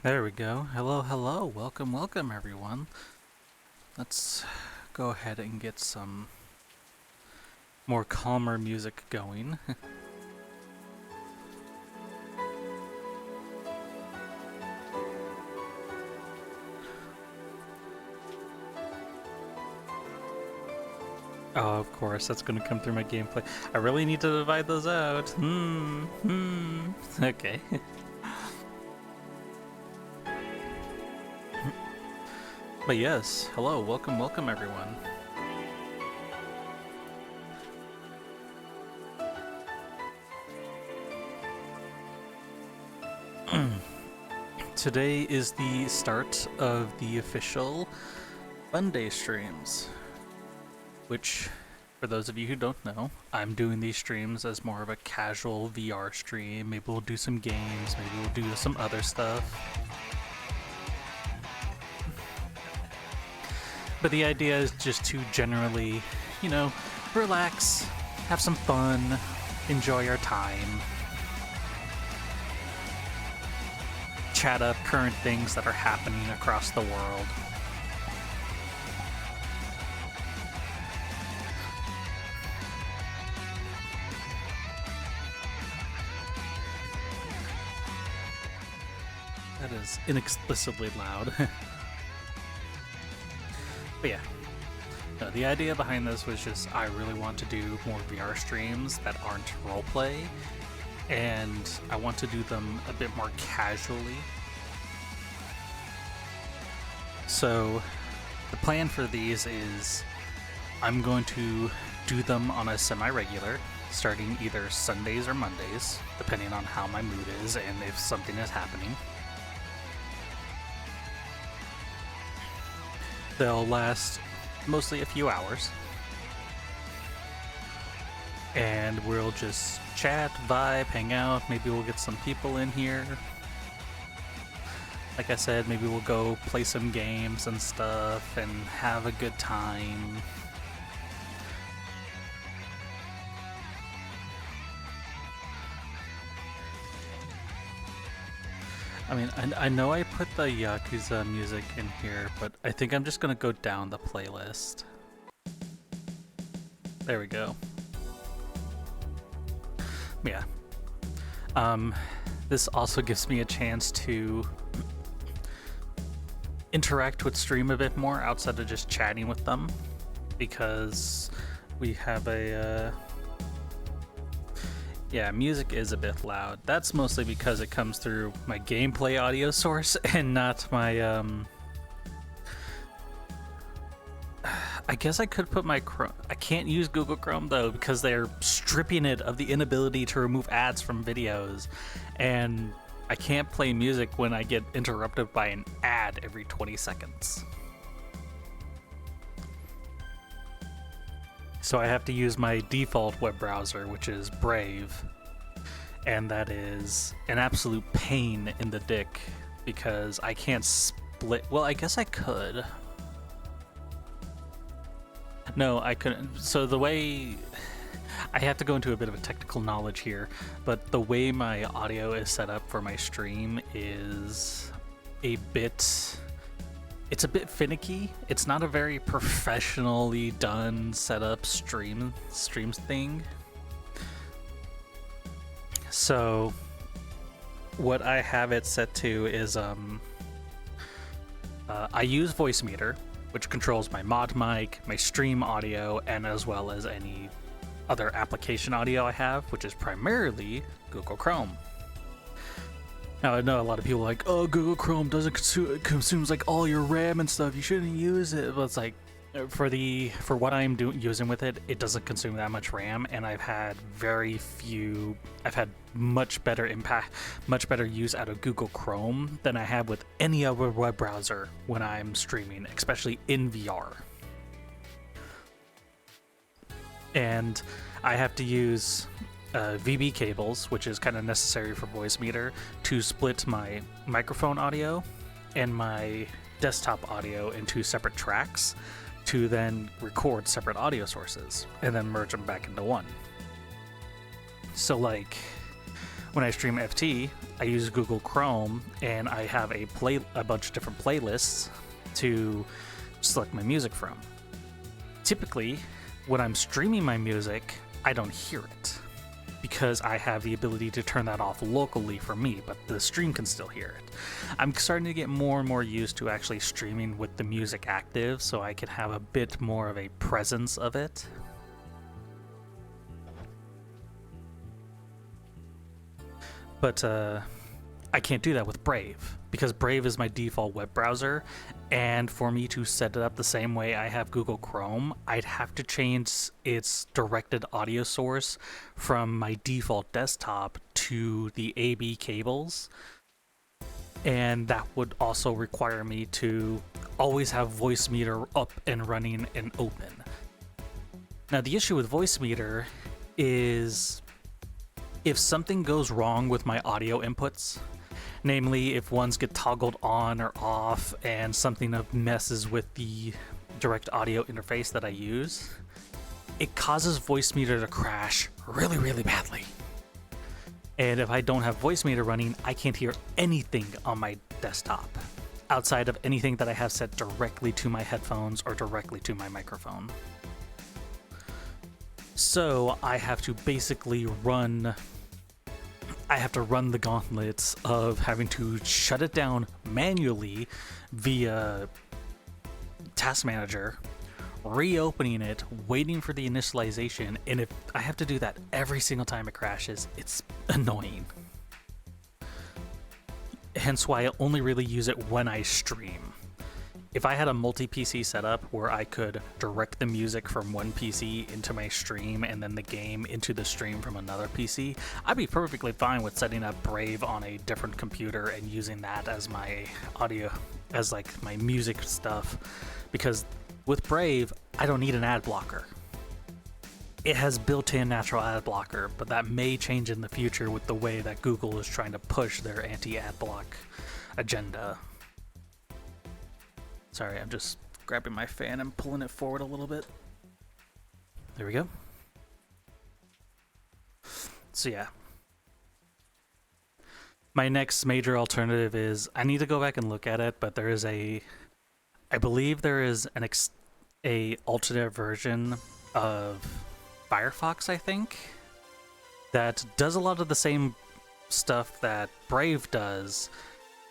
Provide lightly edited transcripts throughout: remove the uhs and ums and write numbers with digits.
There we go. Hello, hello. Welcome, welcome, everyone. Let's go ahead and get some more calmer music going. Oh, of course, that's going to come through my gameplay. I really need to divide those out. Okay. But yes, hello, welcome, welcome, everyone. Today is the start of the official Bunday streams, which, for those of you who don't know, I'm doing these streams as more of a casual VR stream. Maybe we'll do some games, maybe we'll do some other stuff. But the idea is just to generally, relax, have some fun, enjoy our time, chat up current things that are happening across the world. That is inexplicably loud. But yeah, no, the idea behind this was just I really want to do more VR streams that aren't roleplay, and I want to do them a bit more casually. So the plan for these is I'm going to do them on a semi-regular, starting either Sundays or Mondays, depending on how my mood is and if something is happening. They'll last mostly a few hours, and we'll just chat, vibe, hang out. Maybe we'll get some people in here. Like I said, maybe we'll go play some games and stuff and have a good time. I mean, I know I put the Yakuza music in here, but I think I'm just gonna go down the playlist. There we go. Yeah. This also gives me a chance to interact with stream a bit more outside of just chatting with them, because we have a yeah, music is a bit loud. That's mostly because it comes through my gameplay audio source and not my I guess I could put my Chrome. I can't use Google Chrome though, because they're stripping it of the inability to remove ads from videos, and I can't play music when I get interrupted by an ad every 20 seconds. So I have to use my default web browser, which is Brave, and that is an absolute pain in the dick because I can't split. Well, I guess I could. No, I couldn't. So the way I have to go into a bit of a technical knowledge here, but the way my audio is set up for my stream is it's a bit finicky. It's not a very professionally done setup streams thing. So what I have it set to is I use Voicemeeter, which controls my mod mic, my stream audio, and as well as any other application audio I have, which is primarily Google Chrome. Now, I know a lot of people are like, oh, Google Chrome doesn't consumes like all your RAM and stuff, you shouldn't use it. But it's like, for what I'm using with it, it doesn't consume that much RAM, and I've had much better use out of Google Chrome than I have with any other web browser when I'm streaming, especially in VR. And I have to use VB cables, which is kind of necessary for Voicemeeter, to split my microphone audio and my desktop audio into separate tracks to then record separate audio sources and then merge them back into one. So like When I stream FT, I use Google Chrome, and I have a bunch of different playlists to select my music from. Typically, when I'm streaming my music, I don't hear it because I have the ability to turn that off locally for me, but the stream can still hear it. I'm starting to get more and more used to actually streaming with the music active so I can have a bit more of a presence of it. But I can't do that with Brave because Brave is my default web browser, and for me to set it up the same way I have Google Chrome, I'd have to change its directed audio source from my default desktop to the AB cables, and that would also require me to always have Voicemeeter up and running and open. Now, the issue with Voicemeeter is if something goes wrong with my audio inputs, namely if ones get toggled on or off and something messes with the direct audio interface that I use, it causes Voicemeeter to crash really, really badly. And if I don't have Voicemeeter running, I can't hear anything on my desktop outside of anything that I have set directly to my headphones or directly to my microphone. So I have to basically run the gauntlets of having to shut it down manually via Task Manager, reopening it, waiting for the initialization, and if I have to do that every single time it crashes, it's annoying. Hence why I only really use it when I stream. If I had a multi-PC setup where I could direct the music from one PC into my stream and then the game into the stream from another PC, I'd be perfectly fine with setting up Brave on a different computer and using that as my audio, as like my music stuff, because with Brave, I don't need an ad blocker. It has built-in natural ad blocker, but that may change in the future with the way that Google is trying to push their anti-ad block agenda. Sorry, I'm just grabbing my fan and pulling it forward a little bit. There we go. So yeah. My next major alternative is, I need to go back and look at it, but there is I believe there is a alternate version of Firefox, I think, that does a lot of the same stuff that Brave does,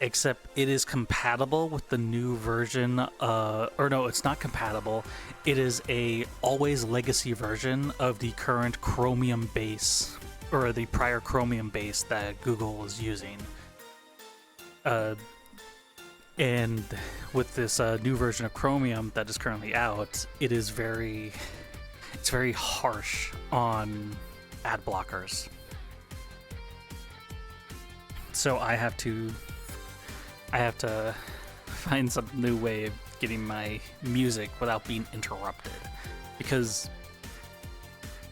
except it is compatible with the new version, or no, it's not compatible. It is a always legacy version of the current Chromium base, or the prior Chromium base that Google is using. And with this new version of Chromium that is currently out, it's very harsh on ad blockers. So I have to find some new way of getting my music without being interrupted, because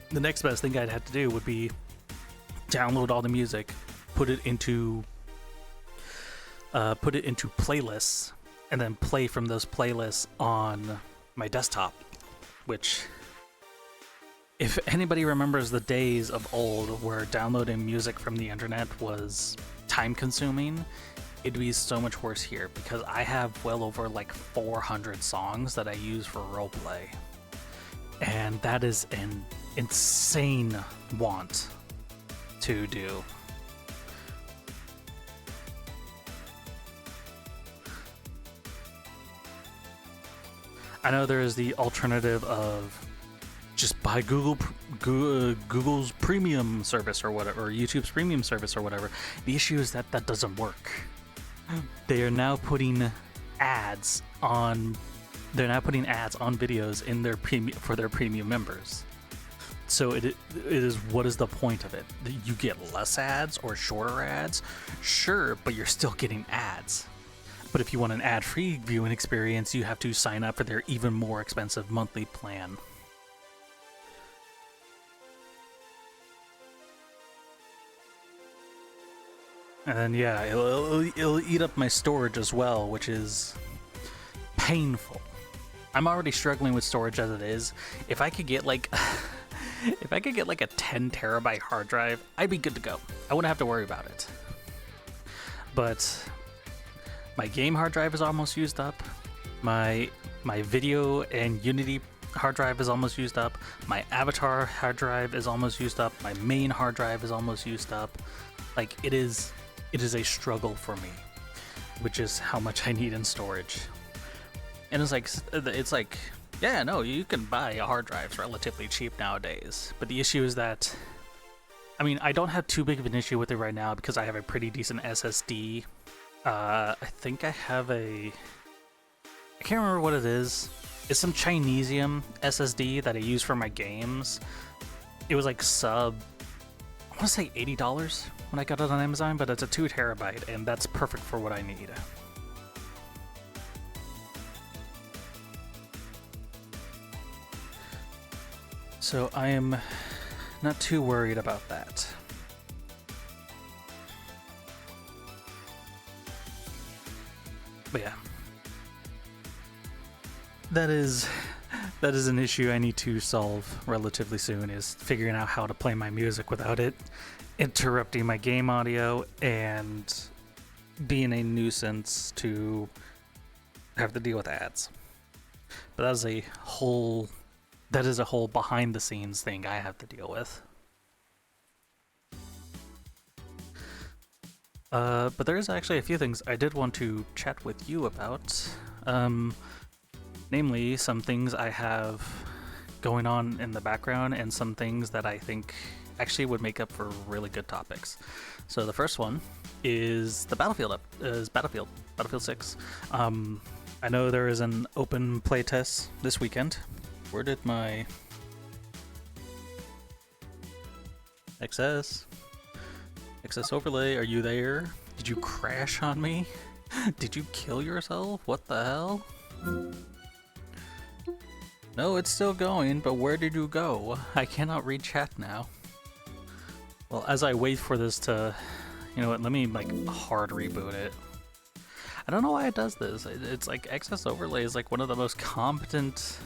the next best thing I'd have to do would be download all the music, put it into playlists, and then play from those playlists on my desktop, which, if anybody remembers the days of old where downloading music from the internet was time consuming, it'd be so much worse here, because I have well over like 400 songs that I use for roleplay, and that is an insane want to do. I know there is the alternative of just buy Google's premium service or whatever, or YouTube's premium service or whatever. The issue is that that doesn't work. They are now putting ads on videos in their for their premium members. So it is, what is the point of it? You get less ads or shorter ads? Sure, but you're still getting ads. But if you want an ad-free viewing experience, you have to sign up for their even more expensive monthly plan. And then yeah, it'll eat up my storage as well, which is painful. I'm already struggling with storage as it is. If I could get like a 10 terabyte hard drive, I'd be good to go. I wouldn't have to worry about it. But my game hard drive is almost used up. My video and Unity hard drive is almost used up. My Avatar hard drive is almost used up. My main hard drive is almost used up. Like, it is a struggle for me, which is how much I need in storage. And it's like, yeah, no, you can buy hard drives relatively cheap nowadays. But the issue is that, I mean, I don't have too big of an issue with it right now because I have a pretty decent SSD. I think I have I can't remember what it is. It's some Chinesium SSD that I use for my games. It was like I want to say $80 when I got it on Amazon, but it's a 2 terabyte, and that's perfect for what I need. So I am not too worried about that. But yeah, that is an issue I need to solve relatively soon, is figuring out how to play my music without it interrupting my game audio and being a nuisance to have to deal with ads. But that is a whole behind the scenes thing I have to deal with. But there's actually a few things I did want to chat with you about. Namely, some things I have going on in the background and some things that I think actually would make up for really good topics. So the first one is the Battlefield 6. I know there is an open playtest this weekend. Where did my XS overlay? Are you there? Did you crash on me? Did you kill yourself? What the hell? No, it's still going, but where did you go? I cannot read chat now. Well, as I wait for this to, you know what, let me like hard reboot it. I don't know why it does this. It's like XS overlay is like one of the most competent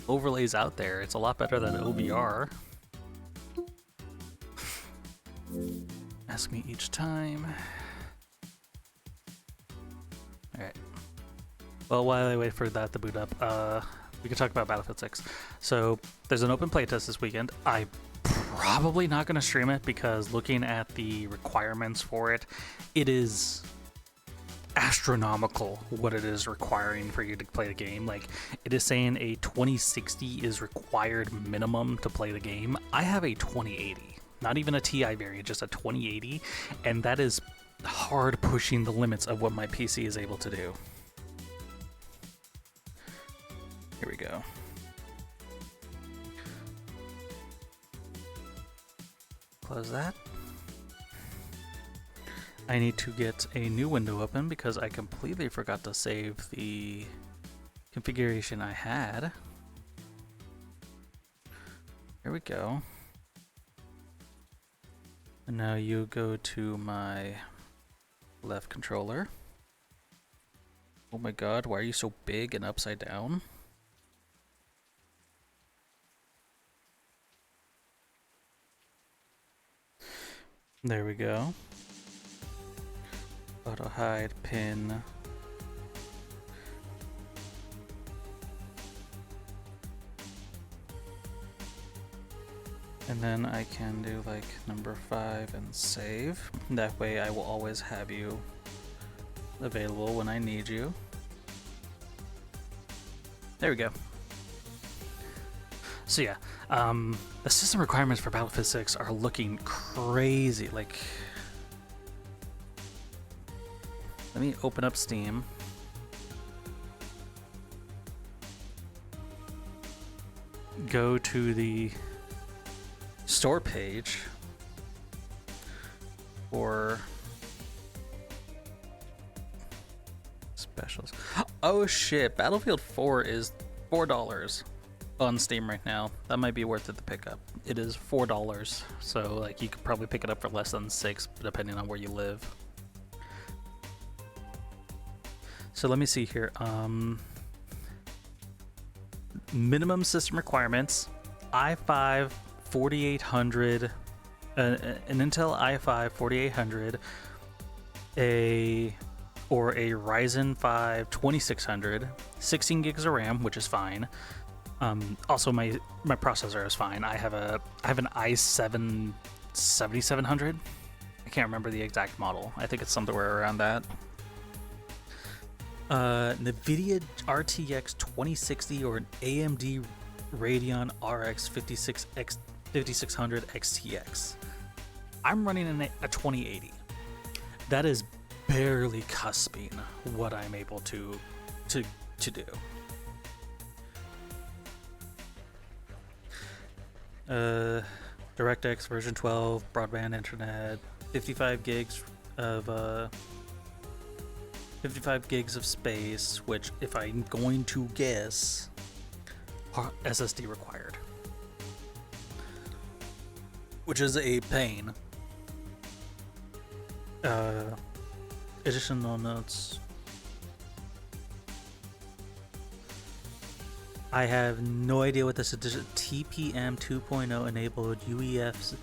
overlays out there. It's a lot better than OBR. Ask me each time. Alright. Well, while I wait for that to boot up, we can talk about Battlefield 6. So, there's an open playtest this weekend. I'm probably not going to stream it because looking at the requirements for it, it is astronomical what it is requiring for you to play the game. Like, it is saying a 2060 is required minimum to play the game. I have a 2080, not even a TI variant, just a 2080, and that is hard pushing the limits of what my PC is able to do. Here we go. Close that. I need to get a new window open because I completely forgot to save the configuration I had. Here we go. And now you go to my left controller. Oh my god, why are you so big and upside down? There we go. Auto hide pin. And then I can do like number 5 and save. That way I will always have you available when I need you. There we go. So yeah, the system requirements for Battlefield 6 are looking crazy. Like, let me open up Steam. Go to the store page for specials. Oh shit, Battlefield 4 is $4 on Steam right now. That might be worth it to pick up. It is $4, so like you could probably pick it up for less than $6 depending on where you live. So let me see here. Minimum system requirements: i5 4800 an Intel i5 4800, a Ryzen 5 2600, 16 gigs of RAM, which is fine. Also, my processor is fine. I have an i7 7700. I can't remember the exact model. I think it's somewhere around that. NVIDIA RTX 2060 or an AMD Radeon RX 5600 XTX. I'm running a 2080. That is barely cusping what I'm able to do. DirectX version 12, broadband internet, 55 gigs of 55 gigs of space, which, if I'm going to guess, SSD required, which is a pain. Additional notes. I have no idea what this is. TPM 2.0 enabled, UEF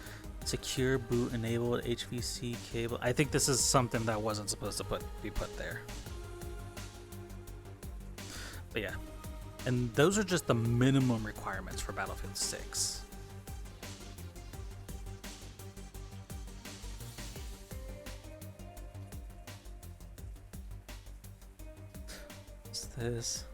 secure boot enabled, HVC cable. I think this is something that wasn't supposed to be put there. But yeah, and those are just the minimum requirements for Battlefield 6. What's this?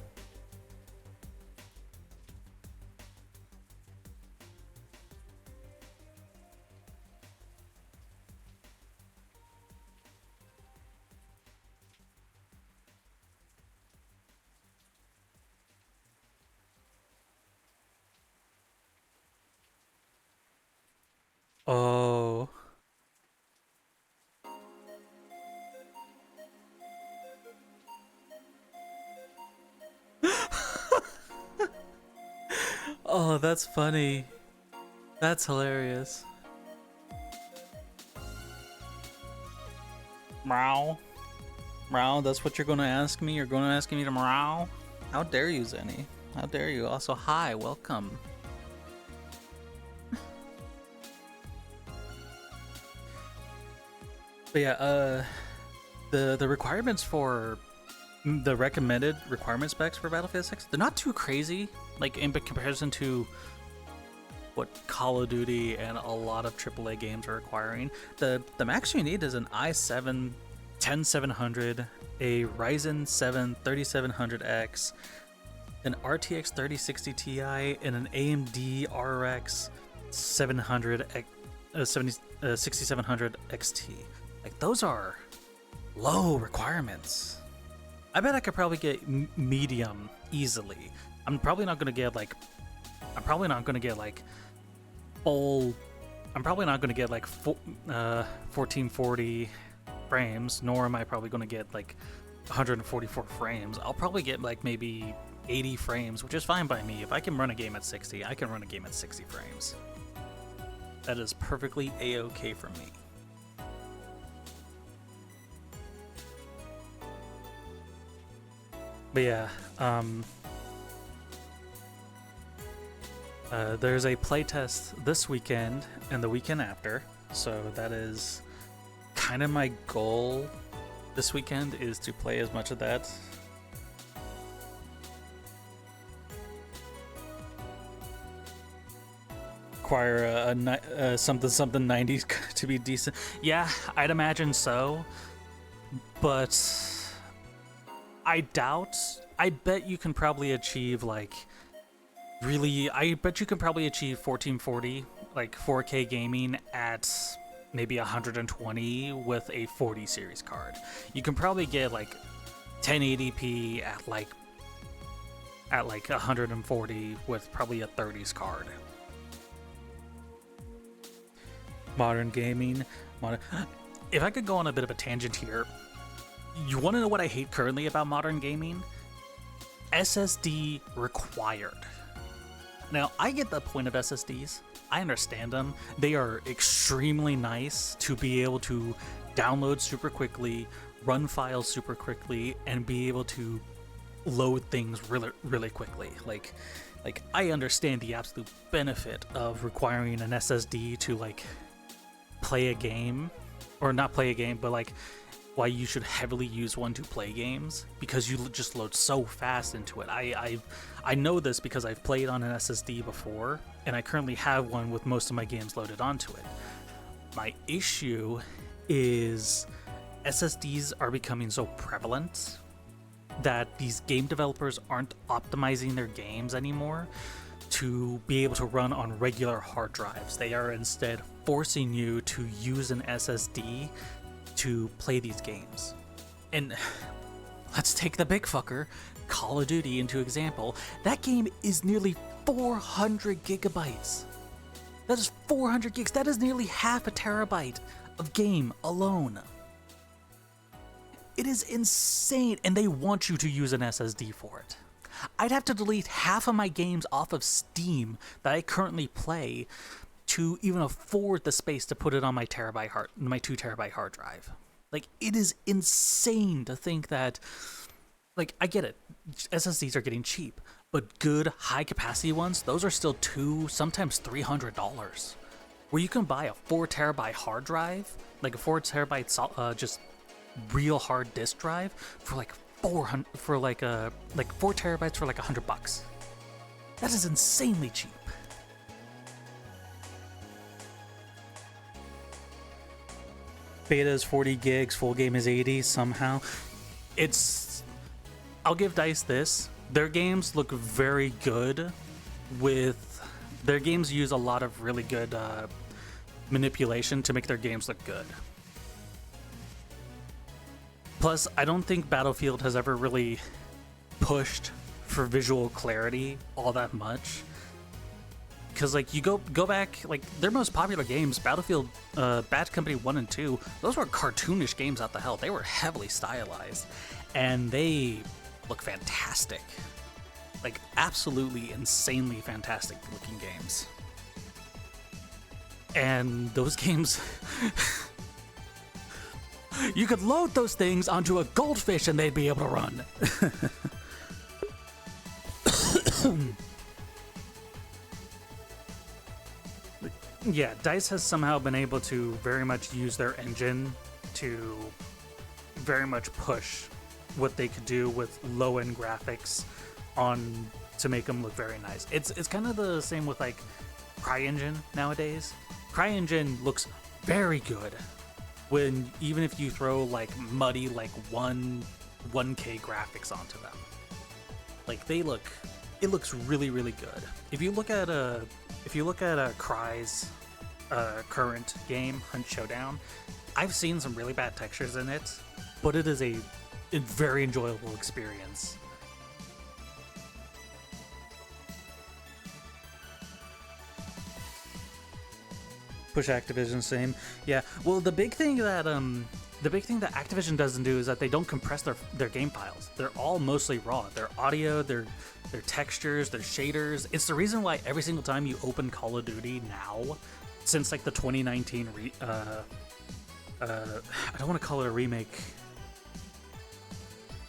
Oh. Oh, that's funny. That's hilarious. Meow. Meow, that's what you're gonna ask me? You're gonna ask me to meow? How dare you, Zenny? How dare you? Also, hi, welcome. But yeah, the requirements for the recommended requirement specs for Battlefield 6, they're not too crazy, like in comparison to what Call of Duty and a lot of AAA games are requiring. The max you need is an i7 10700, a Ryzen 7 3700X, an RTX 3060 Ti, and an AMD RX 6700 XT. Like, those are low requirements. I bet I could probably get medium easily. I'm probably not gonna get like full. I'm probably not gonna get like 1440 frames, nor am I probably gonna get like 144 frames. I'll probably get like maybe 80 frames, which is fine by me. If I can run a game at 60, I can run a game at 60 frames. That is perfectly a-okay for me. But yeah, there's a playtest this weekend and the weekend after, so that is kind of my goal this weekend, is to play as much of that. Require a something 90s to be decent. Yeah, I'd imagine so, but I bet you can probably achieve like I bet you can probably achieve 1440, like 4K gaming at maybe 120 with a 40 series card. You can probably get like 1080p at like 140 with probably a 30s card. Modern gaming. If I could go on a bit of a tangent here, you want to know what I hate currently about modern gaming? SSD required. Now, I get the point of SSDs. I understand them. They are extremely nice to be able to download super quickly, run files super quickly, and be able to load things really, really quickly. Like I understand the absolute benefit of requiring an SSD to like play a game, or not play a game, but like why you should heavily use one to play games, because you just load so fast into it. I know this because I've played on an SSD before, and I currently have one with most of my games loaded onto it. My issue is SSDs are becoming so prevalent that these game developers aren't optimizing their games anymore to be able to run on regular hard drives. They are instead forcing you to use an SSD to play these games. And let's take the big fucker, Call of Duty, into example. That game is nearly 400 gigabytes. That is 400 gigs. That is nearly half a terabyte of game alone. It is insane, and they want you to use an SSD for it. I'd have to delete half of my games off of Steam that I currently play to even afford the space to put it on my 2 terabyte hard drive. Like, it is insane to think that, like, I get it, SSDs are getting cheap, but good high capacity ones, those are still $200, sometimes $300. Where you can buy a 4 terabyte hard drive, like a 4 terabyte just real hard disk drive for like 400 for like 4 terabytes for like $100. That is insanely cheap. Beta is 40 gigs, full game is 80 somehow. I'll give DICE this. Their games look very good their games use a lot of really good manipulation to make their games look good. Plus, I don't think Battlefield has ever really pushed for visual clarity all that much. Because, like, you go back, like, their most popular games, Battlefield, Bad Company 1 and 2, those were cartoonish games out the hell. They were heavily stylized. And they look fantastic. Like, absolutely insanely fantastic looking games. And those games... you could load those things onto a goldfish and they'd be able to run. Yeah, DICE has somehow been able to very much use their engine to very much push what they could do with low-end graphics to make them look very nice. It's kind of the same with like CryEngine nowadays. CryEngine looks very good even if you throw like muddy like 1K graphics onto them. Like it looks really, really good. If you look at Cry's current game, Hunt Showdown, I've seen some really bad textures in it, but it is a very enjoyable experience. Push Activision, same. Yeah. Well, the big thing that Activision doesn't do is that they don't compress their game files. They're all mostly raw. Their audio, their textures, their shaders. It's the reason why every single time you open Call of Duty now, since like the 2019 I don't want to call it a remake.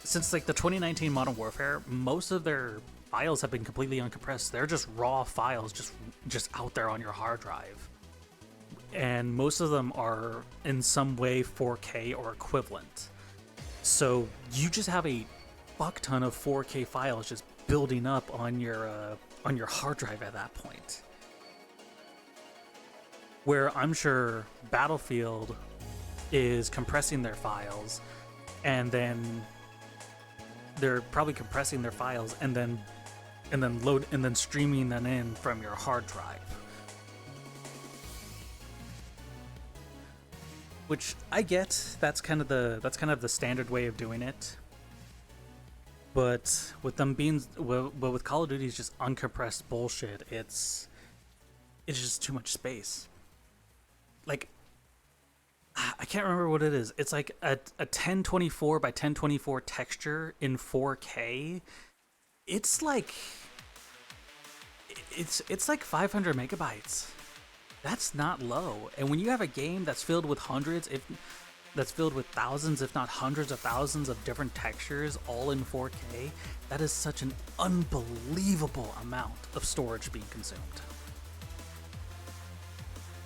Since like the 2019 Modern Warfare, most of their files have been completely uncompressed. They're just raw files, just out there on your hard drive. And most of them are in some way 4K or equivalent. So you just have a fuck ton of 4K files just building up on your hard drive at that point. Where I'm sure Battlefield is compressing their files, and then they're probably compressing their files and then streaming them in from your hard drive. Which I get, that's kind of the standard way of doing it. But with with Call of Duty's just uncompressed bullshit, it's just too much space. Like, I can't remember what it is. It's like a 1024 by 1024 texture in 4K. It's like 500 megabytes. That's not low. And when you have a game that's filled with thousands, if not hundreds of thousands of different textures all in 4K, that is such an unbelievable amount of storage being consumed.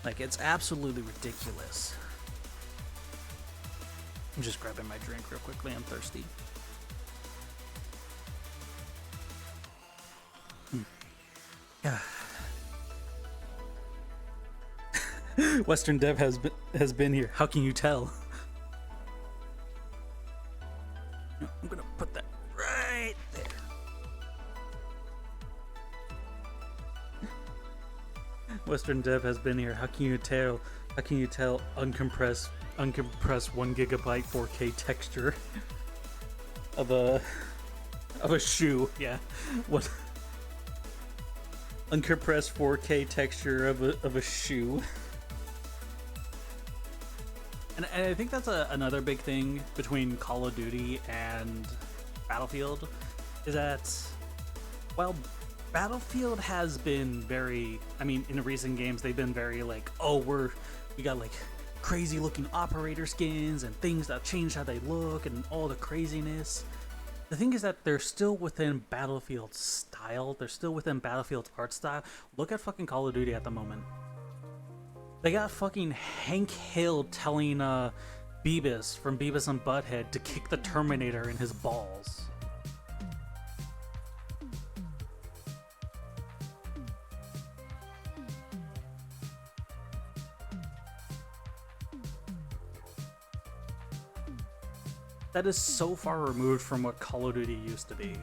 Like, it's absolutely ridiculous. I'm just grabbing my drink real quickly. I'm thirsty. Western Dev has been here. How can you tell? I'm gonna put that right there. Western Dev has been here. How can you tell? How can you tell uncompressed 1 gigabyte 4K texture of a shoe? Yeah, what? Uncompressed 4K texture of a shoe. And I think that's another big thing between Call of Duty and Battlefield, is that while Battlefield has been very, I mean, in recent games they've been very like, oh, we got like crazy looking operator skins and things that change how they look and all the craziness. The thing is that they're still within Battlefield's style. They're still within Battlefield's art style. Look at fucking Call of Duty at the moment. They got fucking Hank Hill telling Beavis from Beavis and Butthead to kick the Terminator in his balls. That is so far removed from what Call of Duty used to be.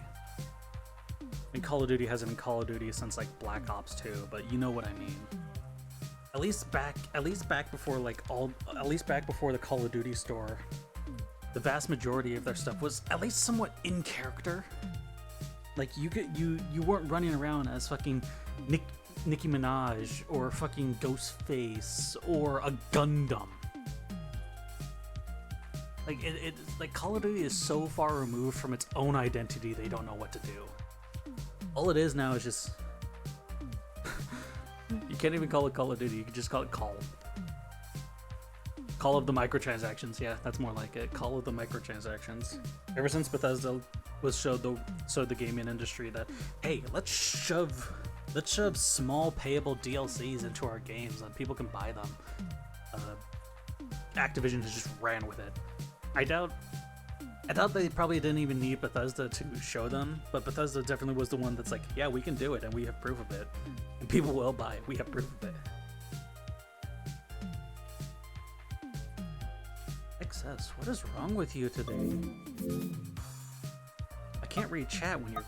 And Call of Duty hasn't been Call of Duty since like Black Ops 2, but you know what I mean. At least back before the Call of Duty store, the vast majority of their stuff was at least somewhat in character. Like you weren't running around as fucking Nicki Minaj or fucking Ghostface or a Gundam. Like like Call of Duty is so far removed from its own identity, they don't know what to do. All it is now is just you can't even call it Call of Duty, you can just call it Call. Call of the microtransactions, yeah, that's more like it. Call of the microtransactions. Ever since Bethesda was showed the gaming industry that, hey, let's shove small payable DLCs into our games and people can buy them. Activision has just ran with it. I doubt they probably didn't even need Bethesda to show them, but Bethesda definitely was the one that's like, yeah, we can do it, and we have proof of it. And people will buy it. We have proof of it. XS, what is wrong with you today? I can't read chat when you're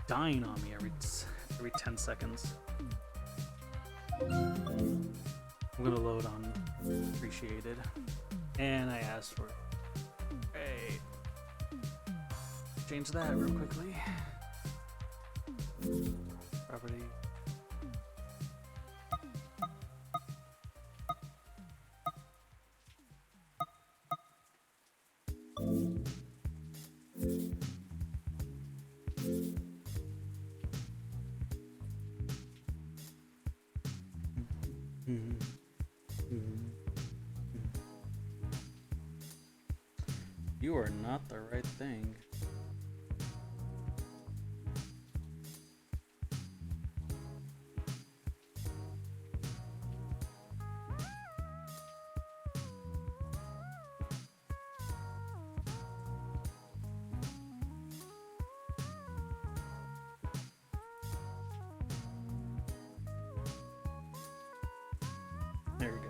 dying on me every 10 seconds. I'm gonna load on appreciated. And I asked for it. Hey. Change that real quickly. Property. You are not the right thing. There we go.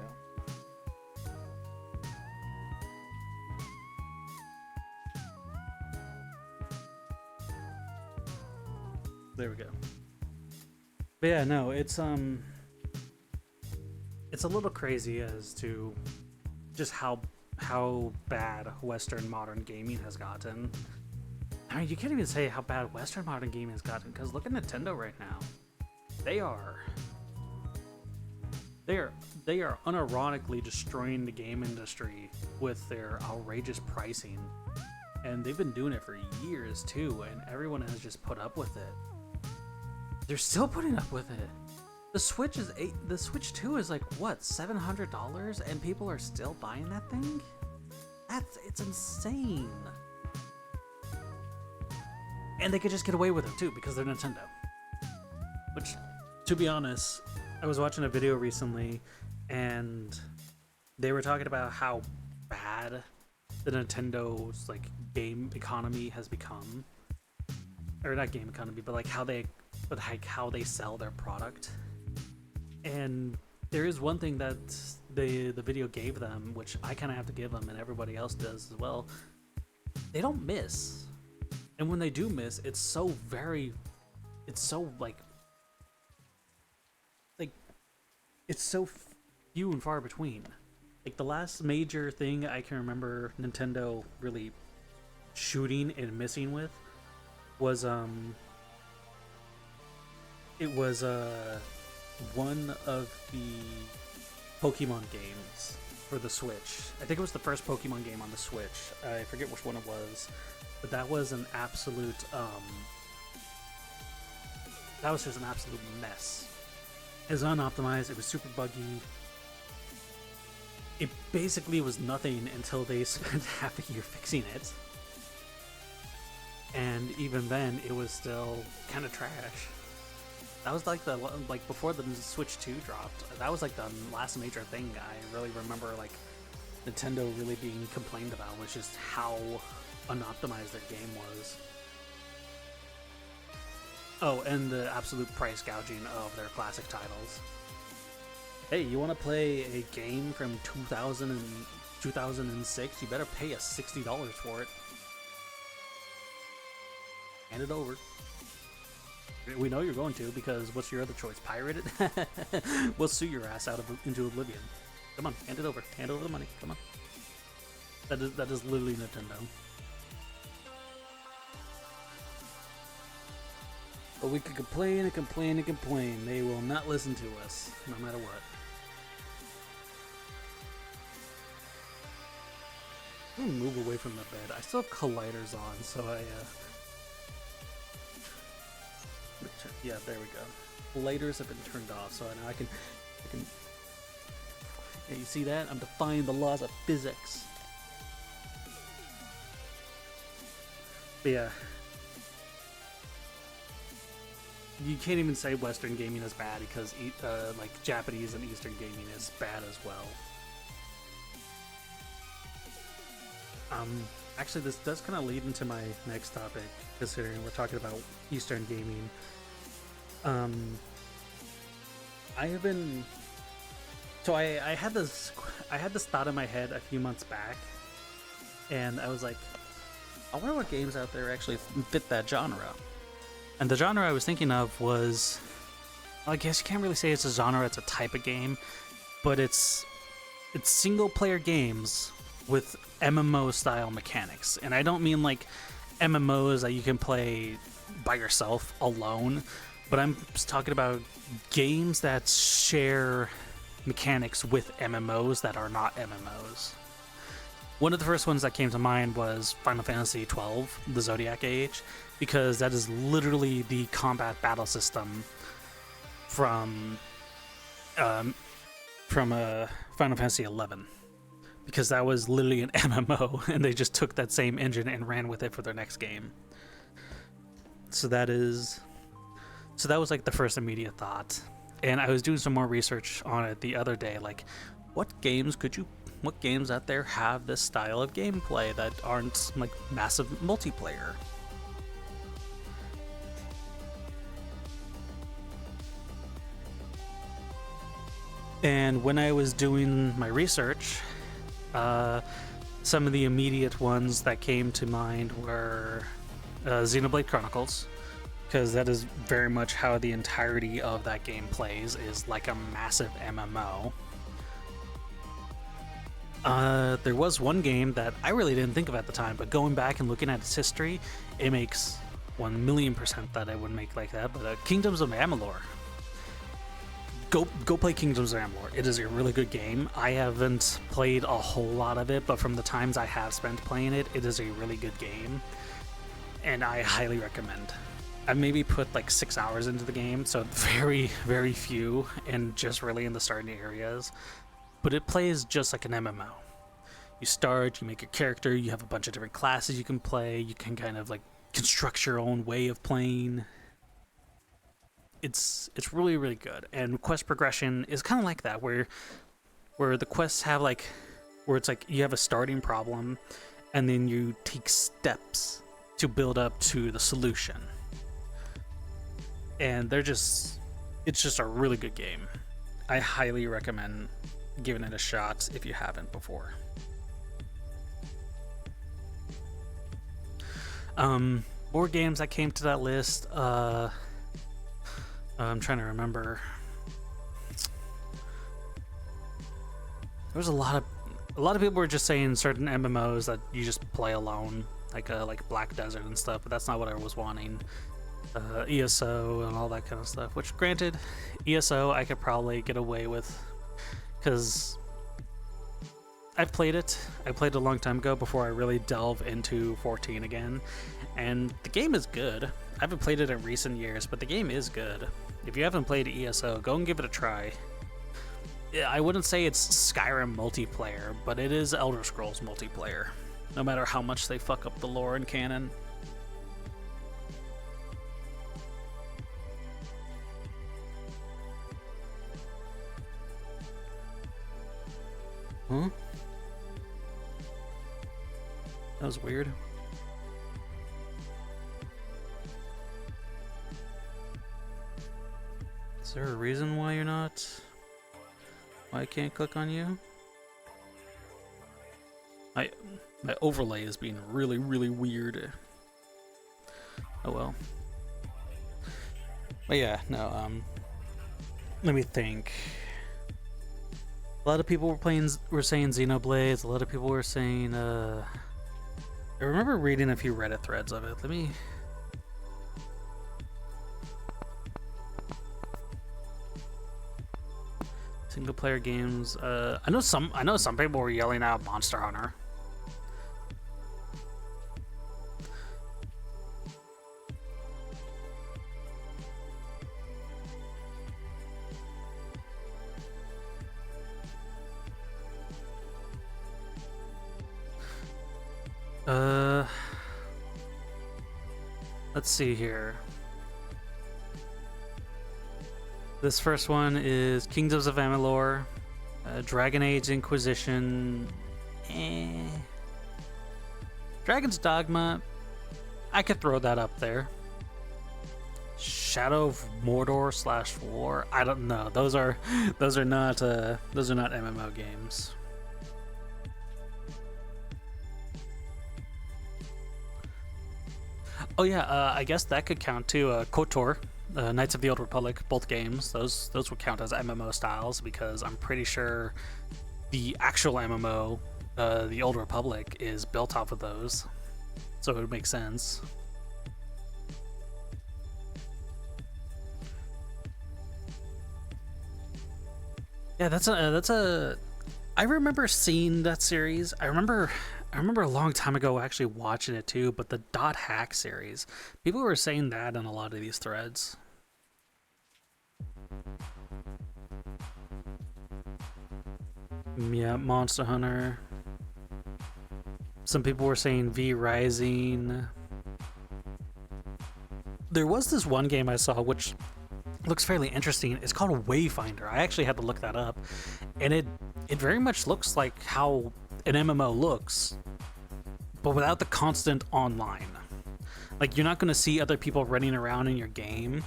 There we go. But yeah, no, it's a little crazy as to just how bad Western modern gaming has gotten. I mean, you can't even say how bad Western modern gaming has gotten, because look at Nintendo right now. They are unironically destroying the game industry with their outrageous pricing. And they've been doing it for years too, and everyone has just put up with it. They're still putting up with it. The Switch 2 is like what, $700, and people are still buying that thing? It's insane. And they could just get away with it too because they're Nintendo. Which, to be honest, I was watching a video recently, and they were talking about how bad the Nintendo's like game economy has become, or not game economy, but like how they sell their product. And there is one thing that the video gave them, which I kind of have to give them, and everybody else does as well. They don't miss, and when they do miss, it's so like it's so few and far between. Like the last major thing I can remember Nintendo really shooting and missing with was it was one of the Pokemon games for the Switch. I think it was the first Pokemon game on the Switch. I forget which one it was, but that was an absolute that was just an absolute mess. It was unoptimized. It was super buggy. It basically was nothing until they spent half a year fixing it. And even then, it was still kind of trash. That was like before the Switch 2 dropped. That was like the last major thing I really remember like Nintendo really being complained about, was just how unoptimized their game was. Oh, and the absolute price gouging of their classic titles. Hey, you want to play a game from 2006? You better pay us $60 for it. Hand it over. We know you're going to, because what's your other choice? Pirate it? We'll sue your ass into oblivion. Come on, hand it over. Hand over the money. Come on. That is literally Nintendo. But we can complain and complain and complain. They will not listen to us, no matter what. I'm gonna move away from the bed. I still have colliders on, so yeah, there we go. Colliders have been turned off, so now I can. Yeah, you see that? I'm defying the laws of physics. But yeah. You can't even say Western gaming is bad, because like Japanese and Eastern gaming is bad as well. Actually, this does kind of lead into my next topic, considering we're talking about Eastern gaming. I have been, so I had this thought in my head a few months back, and I was like, I wonder what games out there actually fit that genre. And the genre I was thinking of was, well, I guess you can't really say it's a genre, it's a type of game, but it's single player games with MMO style mechanics. And I don't mean like MMOs that you can play by yourself alone, but I'm just talking about games that share mechanics with MMOs that are not MMOs. One of the first ones that came to mind was Final Fantasy XII, the Zodiac Age, because that is literally the combat battle system from Final Fantasy XI. Because that was literally an MMO, and they just took that same engine and ran with it for their next game. So that was like the first immediate thought. And I was doing some more research on it the other day, like what games out there have this style of gameplay that aren't like massive multiplayer? And when I was doing my research, some of the immediate ones that came to mind were Xenoblade Chronicles, because that is very much how the entirety of that game plays, is like a massive MMO. There was one game that I really didn't think of at the time, but going back and looking at its history, it makes 1,000,000% that I would make like that, but Kingdoms of Amalur. Go play Kingdoms of Amalur. It is a really good game. I haven't played a whole lot of it, but from the times I have spent playing it, it is a really good game, and I highly recommend. I've maybe put like 6 hours into the game, so very, very few, and just really in the starting areas. But it plays just like an MMO. You start, you make your character, you have a bunch of different classes you can play, you can kind of like construct your own way of playing. It's really, really good. And quest progression is kind of like that, where where the quests have like, where it's like you have a starting problem, and then you take steps to build up to the solution. And it's just a really good game. I highly recommend giving it a shot if you haven't before. Board games that came to that list, I'm trying to remember. There was a lot of people were just saying certain MMOs that you just play alone, like Black Desert and stuff, but that's not what I was wanting. ESO and all that kind of stuff, which granted, ESO I could probably get away with, because I've played it. I played it a long time ago before I really delve into 14 again, and the game is good. I haven't played it in recent years, but the game is good. If you haven't played ESO, go and give it a try. I wouldn't say it's Skyrim multiplayer, but it is Elder Scrolls multiplayer, no matter how much they fuck up the lore and canon. Huh? That was weird. Is there a reason why I can't click on you? My overlay is being really, really weird. Oh well. But yeah, no, let me think. A lot of people were saying Xenoblades. A lot of people were saying, I remember reading a few Reddit threads of it. Let me... Single player games. I know some people were yelling out Monster Hunter. Let's see here. This first one is Kingdoms of Amalur, Dragon Age Inquisition, Dragon's Dogma. I could throw that up there. Shadow of Mordor / War. I don't know. Those are not MMO games. Oh yeah, I guess that could count too. KOTOR, Knights of the Old Republic, both games. Those would count as MMO styles, because I'm pretty sure the actual MMO, the Old Republic, is built off of those, so it would make sense. Yeah, that's a. I remember seeing that series. I remember a long time ago actually watching it too, but the Dot Hack series. People were saying that in a lot of these threads. Yeah, Monster Hunter. Some people were saying V Rising. There was this one game I saw which looks fairly interesting. It's called Wayfinder. I actually had to look that up, and it very much looks like how an MMO looks, but without the constant online. Like, you're not going to see other people running around in your game,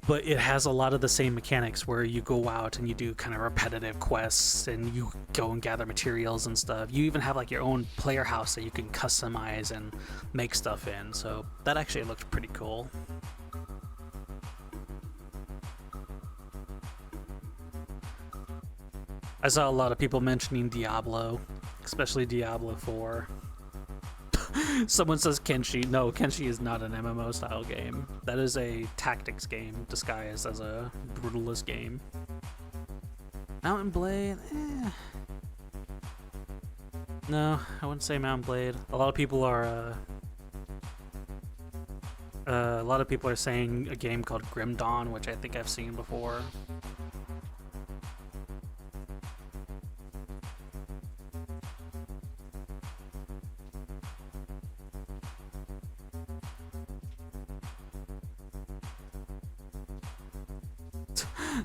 but it has a lot of the same mechanics where you go out and you do kind of repetitive quests and you go and gather materials and stuff. You even have like your own player house that you can customize and make stuff in, so that actually looked pretty cool. I saw a lot of people mentioning Diablo, especially Diablo 4. Someone says Kenshi. No, Kenshi is not an MMO style game. That is a tactics game disguised as a brutalist game. Mountain Blade? No, I wouldn't say Mountain Blade. A lot of people are saying a game called Grim Dawn, which I think I've seen before.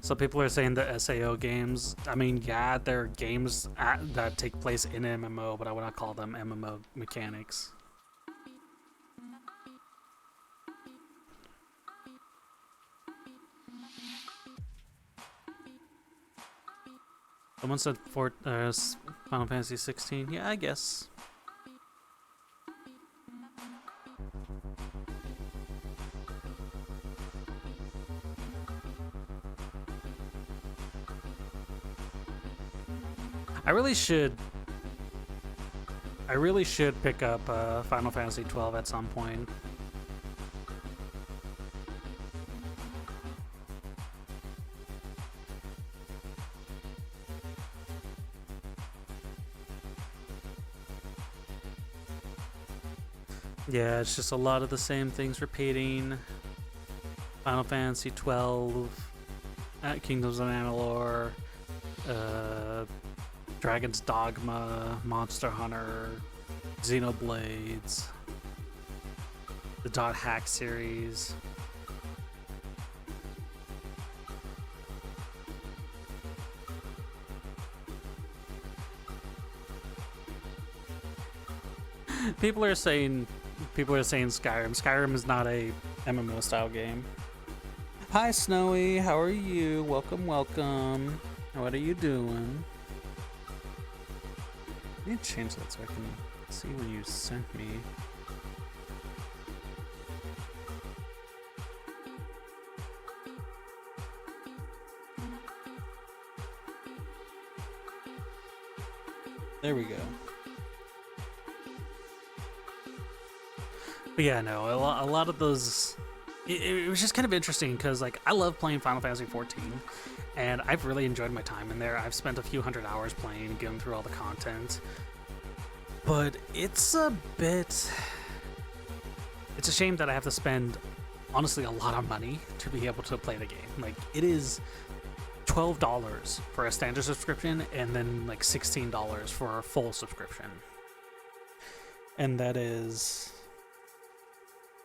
So people are saying the SAO games. I mean, yeah, they're games that take place in MMO, but I would not call them MMO mechanics. Someone said Final Fantasy 16. Yeah, I guess. I really should pick up Final Fantasy 12 at some point. Yeah, it's just a lot of the same things repeating. Final Fantasy 12, Kingdoms of Amalur, Dragon's Dogma, Monster Hunter, Xenoblades, the Dot Hack series. People are saying Skyrim. Skyrim is not a MMO style game. Hi Snowy, how are you? Welcome, welcome. What are you doing? I need to change that so I can see what you sent me. There we go. But yeah, no, a lot of those. It was just kind of interesting because, like, I love playing Final Fantasy 14, and I've really enjoyed my time in there. I've spent a few hundred hours playing, going through all the content. But it's a shame that I have to spend, honestly, a lot of money to be able to play the game. Like, it is $12 for a standard subscription, and then like $16 for a full subscription. And that is...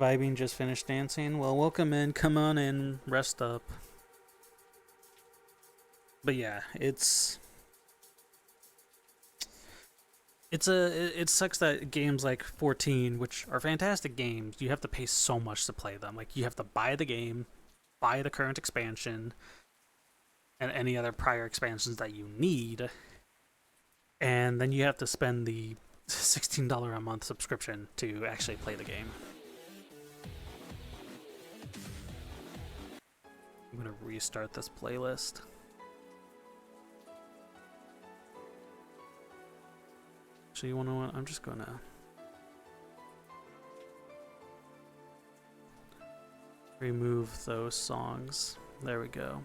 Vibing, just finished dancing. Well, welcome in. Come on in. Rest up. But yeah, it sucks that games like 14, which are fantastic games, you have to pay so much to play them. Like, you have to buy the game, buy the current expansion, and any other prior expansions that you need, and then you have to spend the $16 a month subscription to actually play the game. I'm gonna restart this playlist. So you wanna know what? I'm just gonna remove those songs. There we go.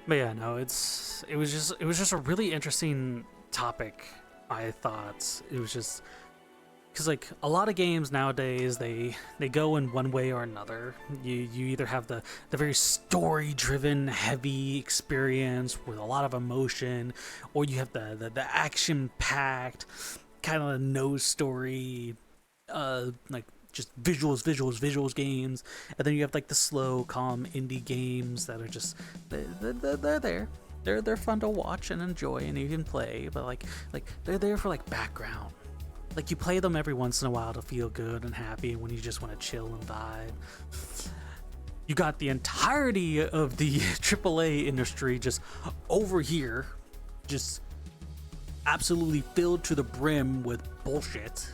But yeah, no, it was just a really interesting topic. I thought it was just because, like, a lot of games nowadays, they go in one way or another. You either have the very story-driven, heavy experience with a lot of emotion, or you have the action-packed, kind of no story, like just visuals games, and then you have like the slow, calm indie games that are just they're there. They're fun to watch and enjoy and even play, but like they're there for like background. Like, you play them every once in a while to feel good and happy when you just want to chill and vibe. You got the entirety of the AAA industry just over here, just absolutely filled to the brim with bullshit.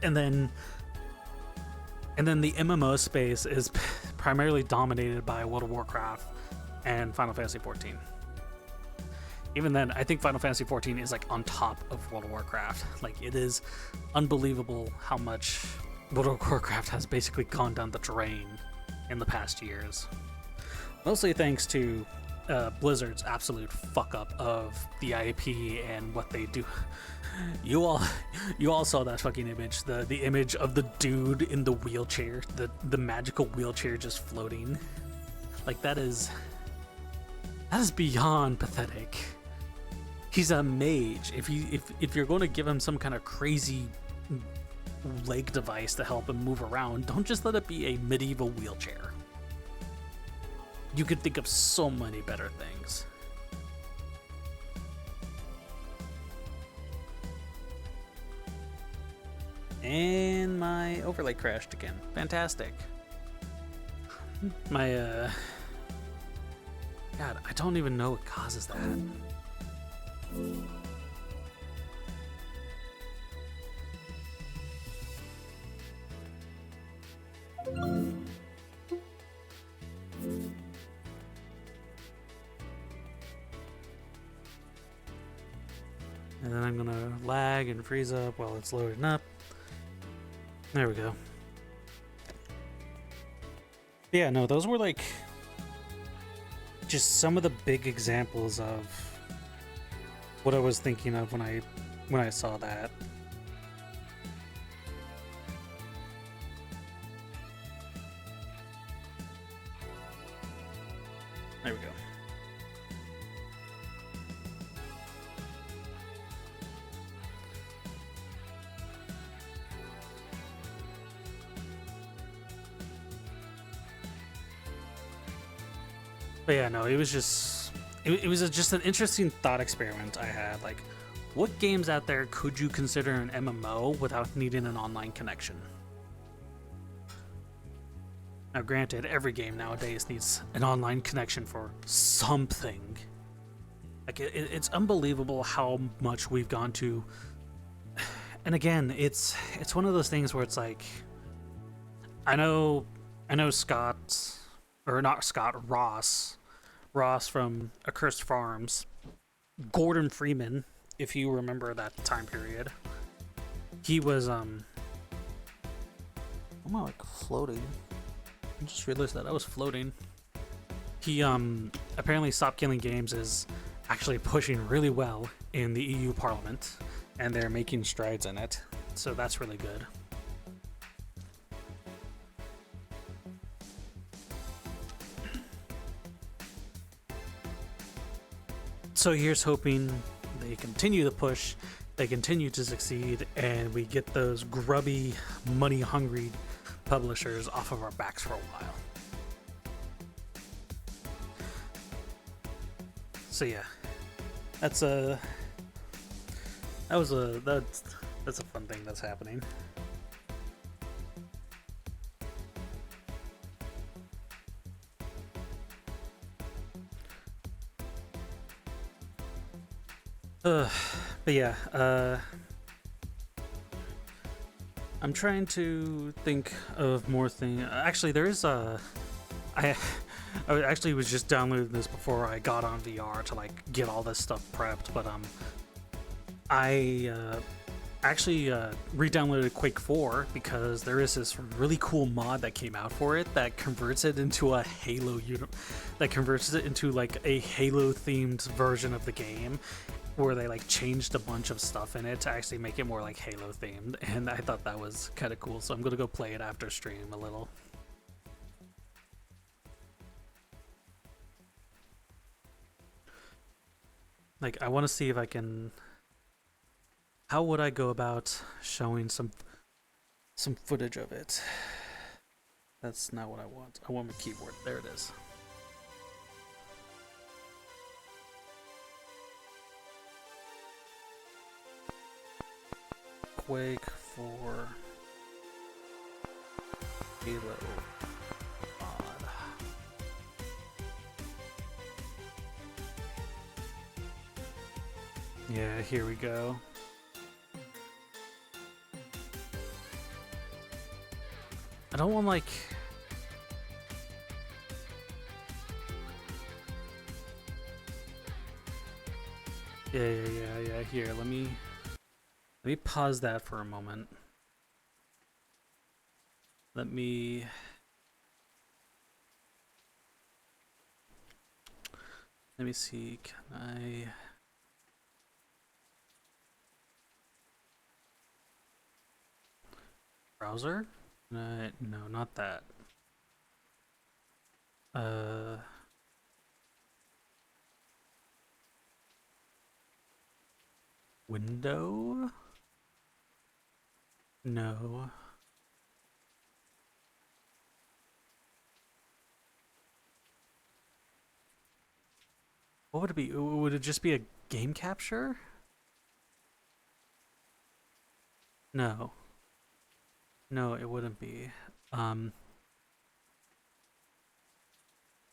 And then the MMO space is primarily dominated by World of Warcraft and Final Fantasy 14. Even then, I think Final Fantasy 14 is like on top of World of Warcraft. Like, it is unbelievable how much World of Warcraft has basically gone down the drain in the past years. Mostly thanks to Blizzard's absolute fuck up of the IP and what they do. You all saw that fucking image, the image of the dude in the wheelchair, the magical wheelchair just floating. Like, that is beyond pathetic. He's a mage. If you're going to give him some kind of crazy leg device to help him move around, don't just let it be a medieval wheelchair. You could think of so many better things. And my overlay crashed again. Fantastic. My, God, I don't even know what causes that. And then I'm gonna lag and freeze up while it's loading up. There we go. Yeah, no, those were like just some of the big examples of what I was thinking of when I saw that. There we go. But yeah, no, it was just it was just an interesting thought experiment I had. Like, what games out there could you consider an MMO without needing an online connection? Now, granted, every game nowadays needs an online connection for something. Like, it's unbelievable how much we've gone to. And again, it's one of those things where it's like, I know Scott, or not Scott, Ross from Accursed Farms, Gordon Freeman, if you remember that time period. He was am I like floating? I just realized that I was floating. He apparently Stop Killing Games is actually pushing really well in the EU Parliament, and they're making strides in it. So that's really good. So here's hoping they continue to push, they continue to succeed, and we get those grubby, money-hungry publishers off of our backs for a while. So yeah, that's a fun thing that's happening. But yeah, I'm trying to think of more things. Actually, there is I actually was just downloading this before I got on VR to like get all this stuff prepped, but I actually re-downloaded Quake 4 because there is this really cool mod that came out for it that converts it into a Halo that converts it into like a Halo themed version of the game, where they like changed a bunch of stuff in it to actually make it more like Halo themed, and I thought that was kind of cool, so I'm gonna go play it after stream a little. Like, I want to see if I can. How would I go about showing some footage of it? That's not what I want. I want my keyboard. There it is. Quake 4 Halo mod. Yeah, here we go. I don't want like yeah. Here, let me pause that for a moment. Let me see. Can I? Browser? No, not that. Window? No. What would it be? Would it just be a game capture? No. No, it wouldn't be. Um,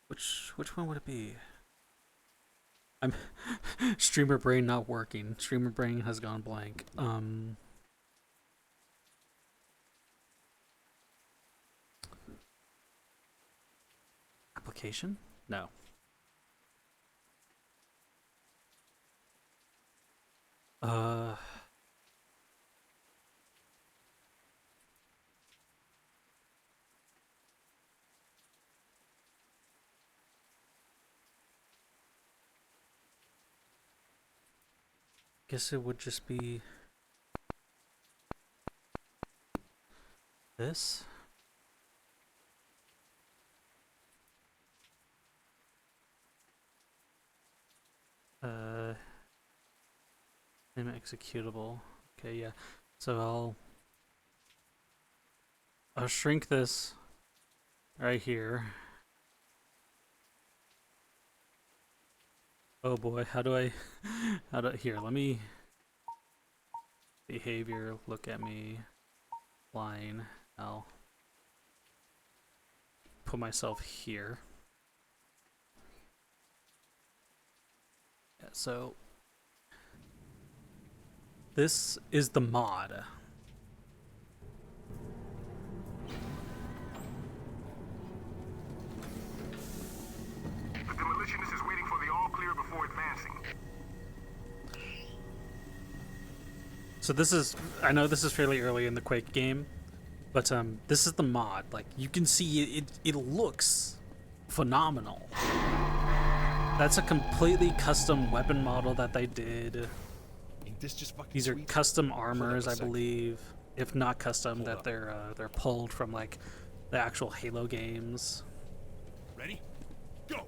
which one would it be? I'm streamer brain not working. Streamer brain has gone blank. Application? No. Uh, guess it would just be this. Name executable. Okay, yeah. So I'll shrink this right here. Oh boy, how do here, let me behavior, look at me, line. I'll put myself here. Yeah, so this is the mod. The demolitionist is waiting for the all clear before advancing. So this is, I know this is fairly early in the Quake game, but this is the mod. Like, you can see it looks phenomenal. That's a completely custom weapon model that they did. These are custom armors, I believe. If not custom, that they're pulled from like the actual Halo games. Ready? Go.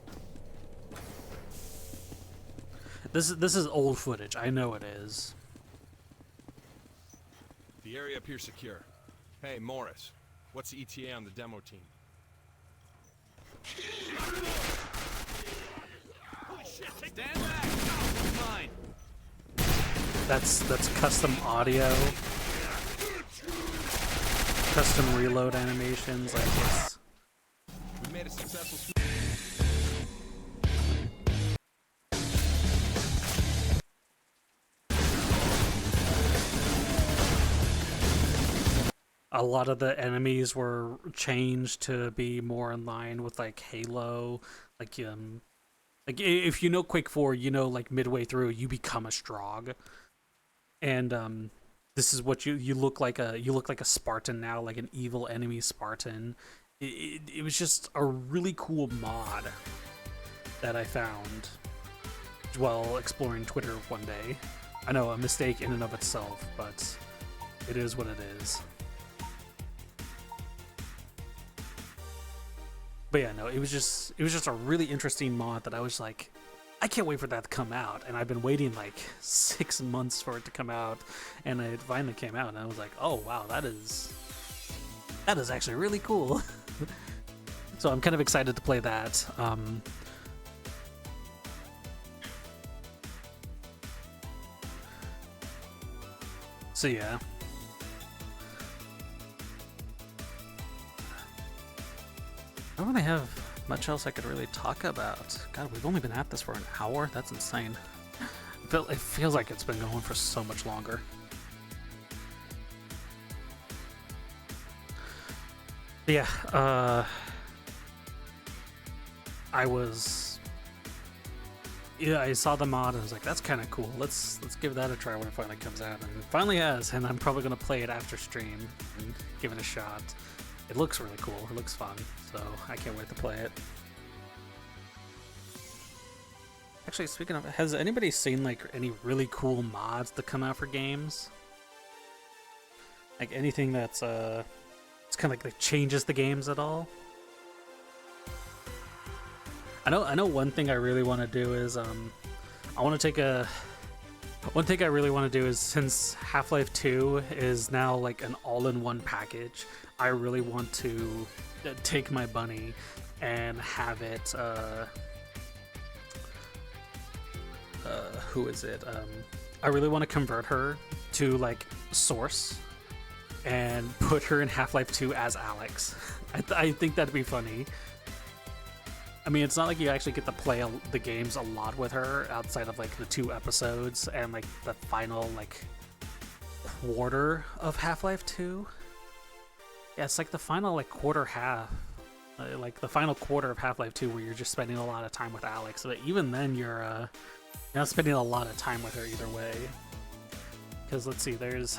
This is old footage. I know it is. The area appears secure. Hey, Morris, what's the ETA on the demo team? Holy shit, stand back! No, mine. That's custom audio, custom reload animations like this. We made a successful. A lot of the enemies were changed to be more in line with like Halo, like if you know Quake 4, you know like midway through you become a Strogg, and this is what you look like a Spartan now, like an evil enemy Spartan. It was just a really cool mod that I found while exploring Twitter one day. I know, a mistake in and of itself, but it is what it is. But yeah, no, it was just a really interesting mod that I was like, I can't wait for that to come out. And I've been waiting like 6 months for it to come out, and it finally came out, and I was like, oh wow, that is actually really cool. So I'm kind of excited to play that. So yeah. I don't really have much else I could really talk about. God, we've only been at this for an hour? That's insane. It feels like it's been going for so much longer. But yeah, I saw the mod and I was like, that's kind of cool. Let's give that a try when it finally comes out. And it finally has, and I'm probably going to play it after stream and give it a shot. It looks really cool. It looks fun, so I can't wait to play it. Actually, speaking of, has anybody seen like any really cool mods that come out for games? Like anything that's it's kind of like changes the games at all? I know one thing I really want to do is I want to take a One thing I really want to do is, since Half-Life 2 is now like an all-in-one package, I really want to take my bunny and have it who is it? I really want to convert her to like Source and put her in Half-Life 2 as Alex. I think that'd be funny. I mean, it's not like you actually get to play the games a lot with her outside of like the 2 episodes and like the final like quarter of Half-Life 2. Yeah, it's like the final like quarter half, like the final quarter of Half-Life 2 where you're just spending a lot of time with Alex. But even then, you're not spending a lot of time with her either way. Because let's see, there's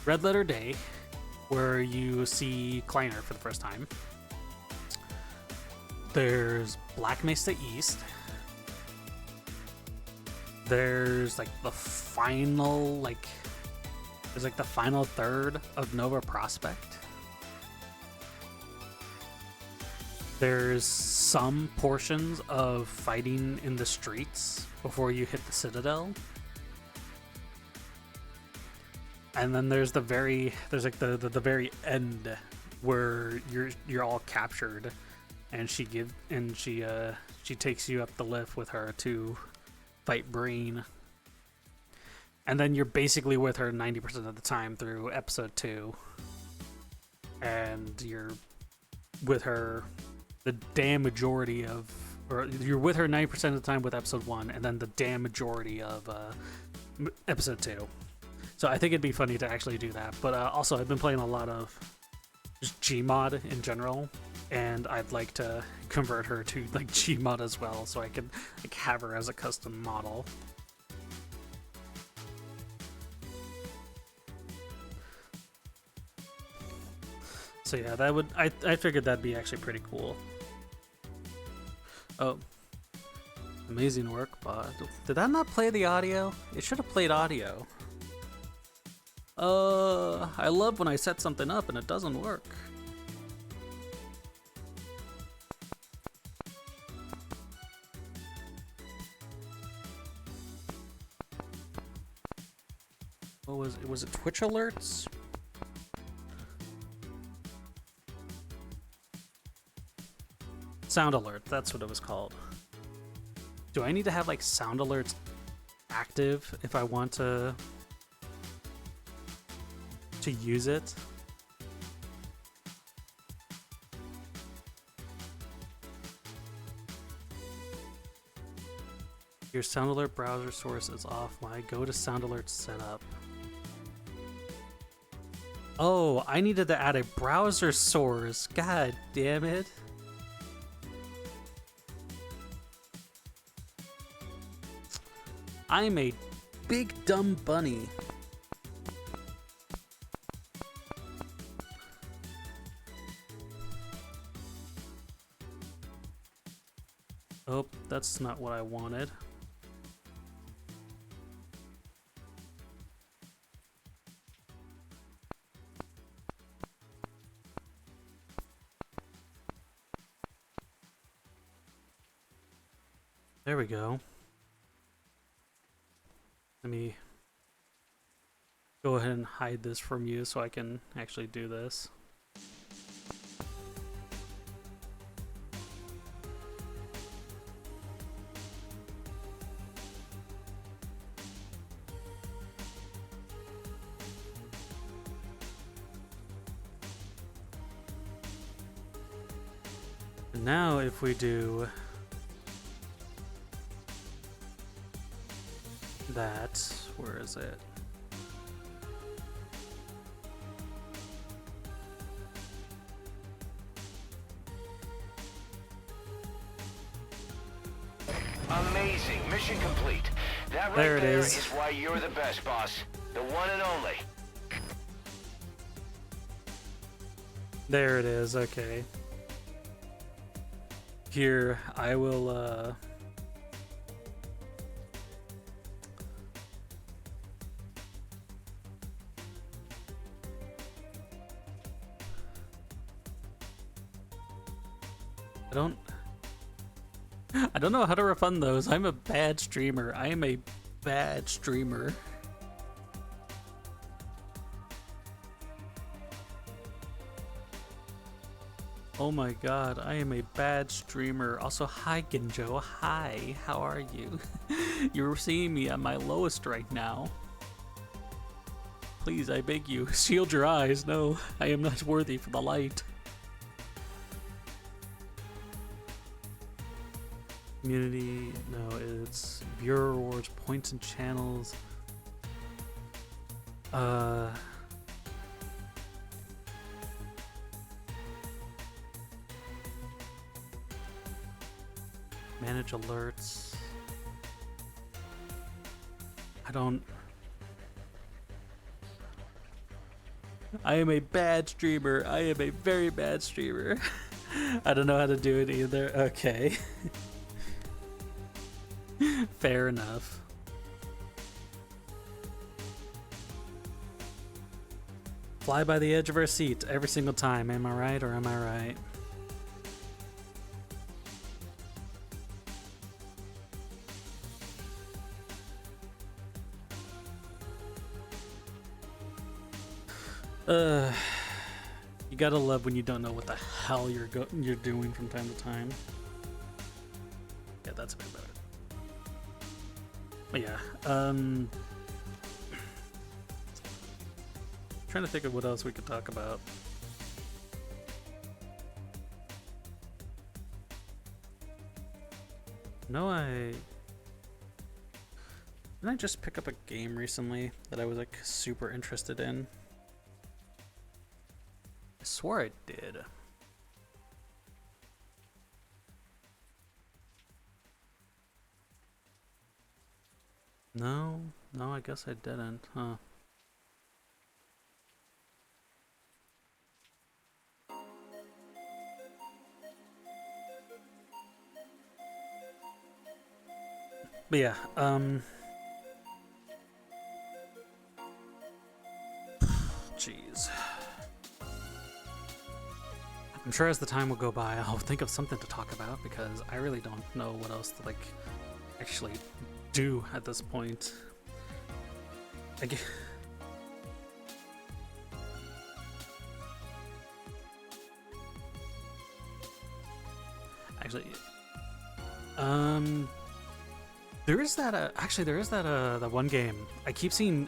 Red Letter Day, where you see Kleiner for the first time. There's Black Mesa East. There's like the final the final third of Nova Prospect. There's some portions of fighting in the streets before you hit the Citadel. And then there's the very very end where you're all captured, and she takes you up the lift with her to fight Breen. And then you're basically with her 90% of the time through episode 2. And you're with her the damn majority of, or you're with her 90% of the time with episode 1, and then the damn majority of episode 2. So I think it'd be funny to actually do that. But also, I've been playing a lot of just Gmod in general, and I'd like to convert her to like Gmod as well, so I can like have her as a custom model. So yeah, that would I figured that'd be actually pretty cool. Oh, amazing work, bot. Did that not play the audio? It should have played audio. I love when I set something up and it doesn't work. What was it? Was it Twitch alerts? Sound alert, that's what it was called. Do I need to have like sound alerts active if I want to use it? Your sound alert browser source is off. When I go to sound alert setup. Oh, I needed to add a browser source. God damn it. I'm a big dumb bunny. Oh, that's not what I wanted. There we go. Let me go ahead and hide this from you so I can actually do this. And now if we do that, where is it? Amazing. Mission complete. That right There it there is. is why you're the best, boss. The one and only. There it is, okay. Here, I will, I I don't know how to refund those. I'm a bad streamer. I am a bad streamer. Oh my god, I am a bad streamer. Also, hi Ginjo. Hi, how are you? You're seeing me at my lowest right now. Please, I beg you, shield your eyes. No, I am not worthy for the light. Community, no, it's viewer rewards, points and channels. Manage alerts. I am a bad streamer. I am a very bad streamer. I don't know how to do it either. Okay. Fair enough. Fly by the edge of our seat every single time. Am I right or am I right? You gotta love when you don't know what the hell you're doing from time to time. Yeah, that's a bit better. But yeah, trying to think of what else we could talk about. Didn't I just pick up a game recently that I was like super interested in? I swore I did. No, I guess I didn't, huh? But yeah, jeez. I'm sure as the time will go by, I'll think of something to talk about because I really don't know what else to like actually do at this point. Actually, there is that one game. I keep seeing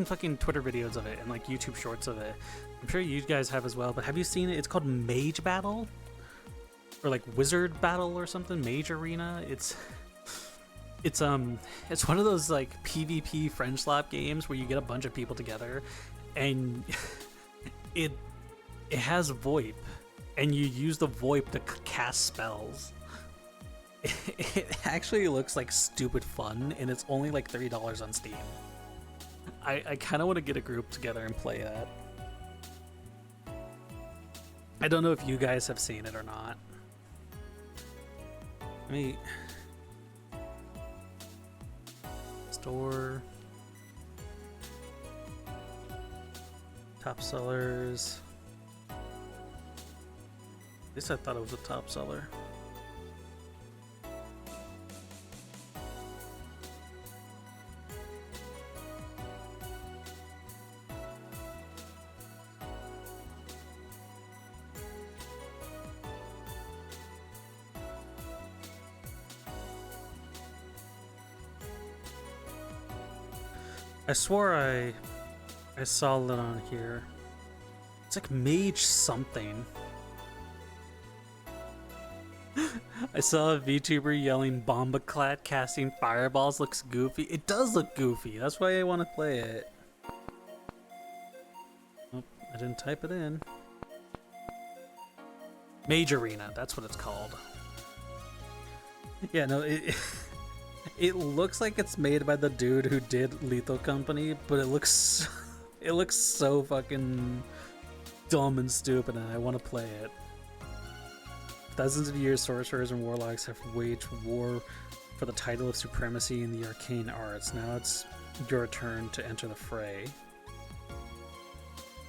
fucking Twitter videos of it and like YouTube shorts of it. I'm sure you guys have as well, but have you seen it? It's called Mage Battle or like Wizard Battle or something. Mage Arena. It's one of those like PvP friend slap games where you get a bunch of people together and it has VoIP and you use the VoIP to cast spells. It actually looks like stupid fun and it's only like $30 on Steam. I kind of want to get a group together and play that. I don't know if you guys have seen it or not. Let me... Store. Top sellers. At least I thought it was a top seller. I swore I saw it on here. It's like Mage something. I saw a VTuber yelling Bombaclat casting fireballs looks goofy. It does look goofy. That's why I want to play it. Oh, I didn't type it in. Mage Arena, that's what it's called. Yeah, no, it looks like it's made by the dude who did Lethal Company, but it looks so fucking dumb and stupid, and I want to play it. Thousands of years, sorcerers and warlocks have waged war for the title of supremacy in the arcane arts. Now it's your turn to enter the fray.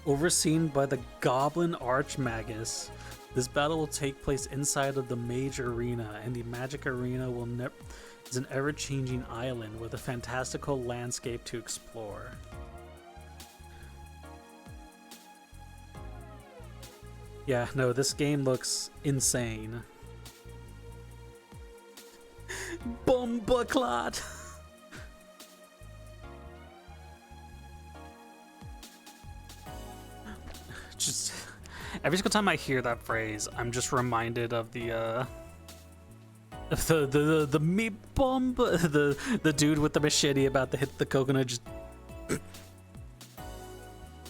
Overseen by the Goblin Archmagus, This battle will take place inside of the Mage Arena, and the Magic Arena is an ever-changing island with a fantastical landscape to explore. Yeah, no, this game looks insane. Bombaclat! Just every single time I hear that phrase, I'm just reminded of the me bomb, the dude with the machete about to hit the coconut. Just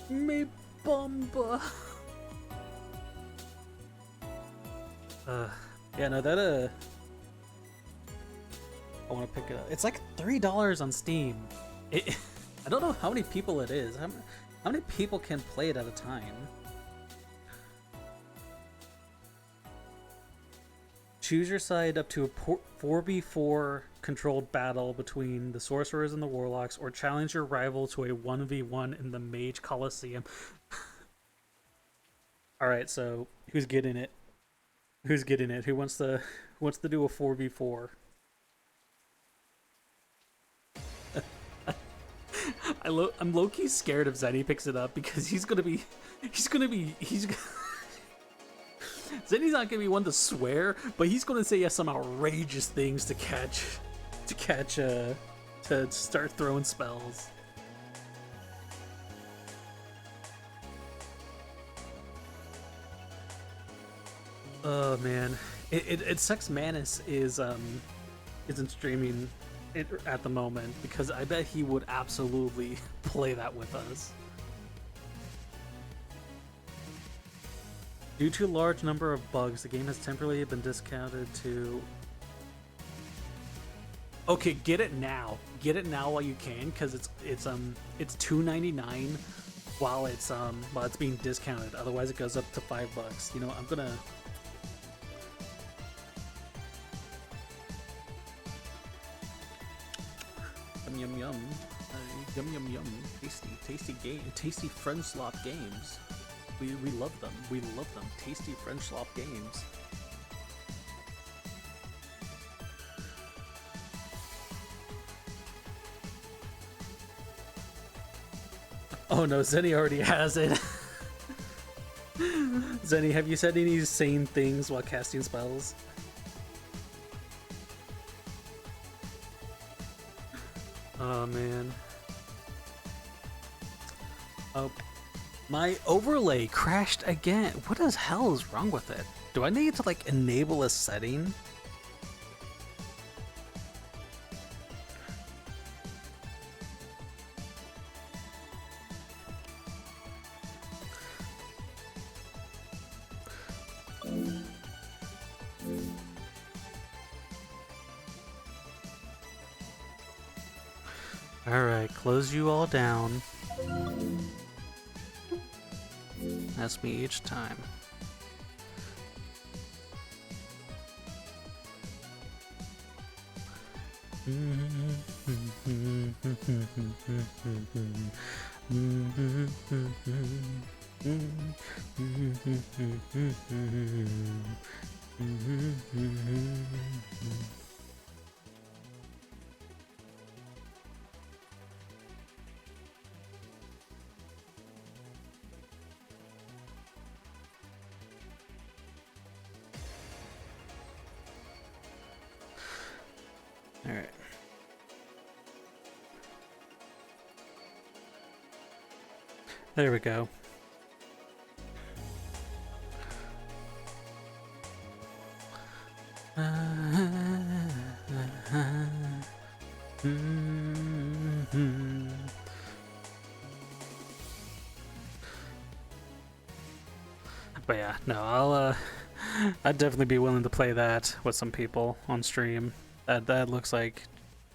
me bomba. Yeah, no, that I want to pick it up. It's like $3 on Steam. I don't know how many people it is. How many people can play it at a time? Choose your side up to a 4v4 controlled battle between the sorcerers and the warlocks, or challenge your rival to a 1v1 in the Mage Coliseum. Alright, so who's getting it? Who's getting it? Who wants to do a 4v4? I'm low-key scared if Zenny picks it up because he's gonna be Zenny's not gonna be one to swear, but he's gonna say some outrageous things to start throwing spells. Oh man, it sucks. Manus isn't streaming it at the moment because I bet he would absolutely play that with us. Due to a large number of bugs, the game has temporarily been discounted to... Okay, get it now. Get it now while you can, because it's $2.99 while it's being discounted. Otherwise, it goes up to $5. You know, I'm gonna... Yum yum, yum yum yum. Tasty game, tasty French slop games. We love them. We love them. Tasty French slop games. Oh no, Zenny already has it. Zenny, have you said any sane things while casting spells? Oh man. Oh, my overlay crashed again. What the hell is wrong with it? Do I need to like enable a setting? Alright, close you all down. That's me each time. All right. There we go. But yeah, no, I'd definitely be willing to play that with some people on stream. That looks like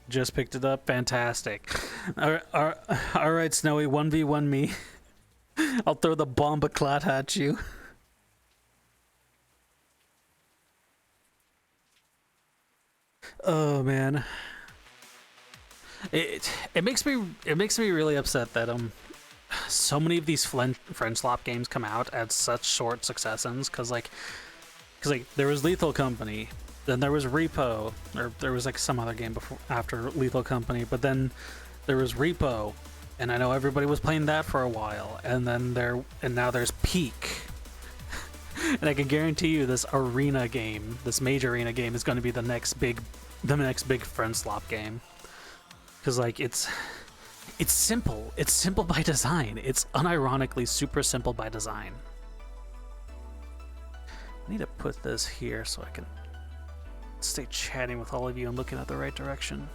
just picked it up. Fantastic. All right, Snowy, 1v1 me. I'll throw the bombaclat at you. Oh man, it makes me really upset that so many of these friend swap games come out at such short successions, because like there was Lethal Company, then there was Repo, or there was like some other game before after Lethal Company, but then there was Repo, and I know everybody was playing that for a while, and now there's Peak. And I can guarantee you this arena game, this major arena game, is going to be the next big friend swap game. Because like it's simple. It's simple by design. It's unironically super simple by design. I need to put this here so I can stay chatting with all of you and looking at the right direction.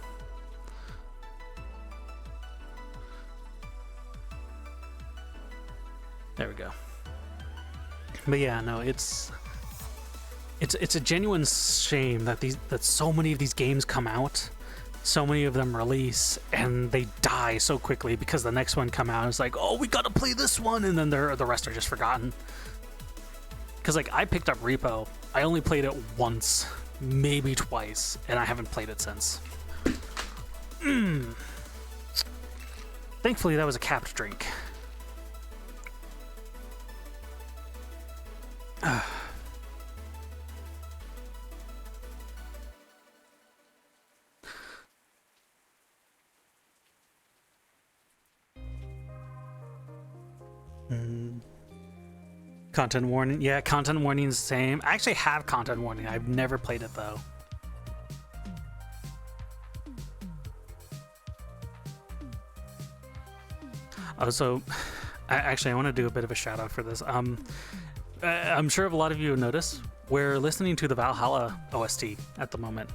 There we go. But yeah, no, it's a genuine shame that so many of these games come out, so many of them release, and they die so quickly because the next one come out and it's like, oh, we gotta play this one, and then the rest are just forgotten. Because like I picked up Repo, I only played it once, maybe twice, and I haven't played it since. Thankfully, that was a capped drink. Content warning. Yeah, content warning is the same. I actually have content warning. I've never played it though. So I want to do a bit of a shout out for this. I'm sure a lot of you have noticed we're listening to the Valhalla OST at the moment.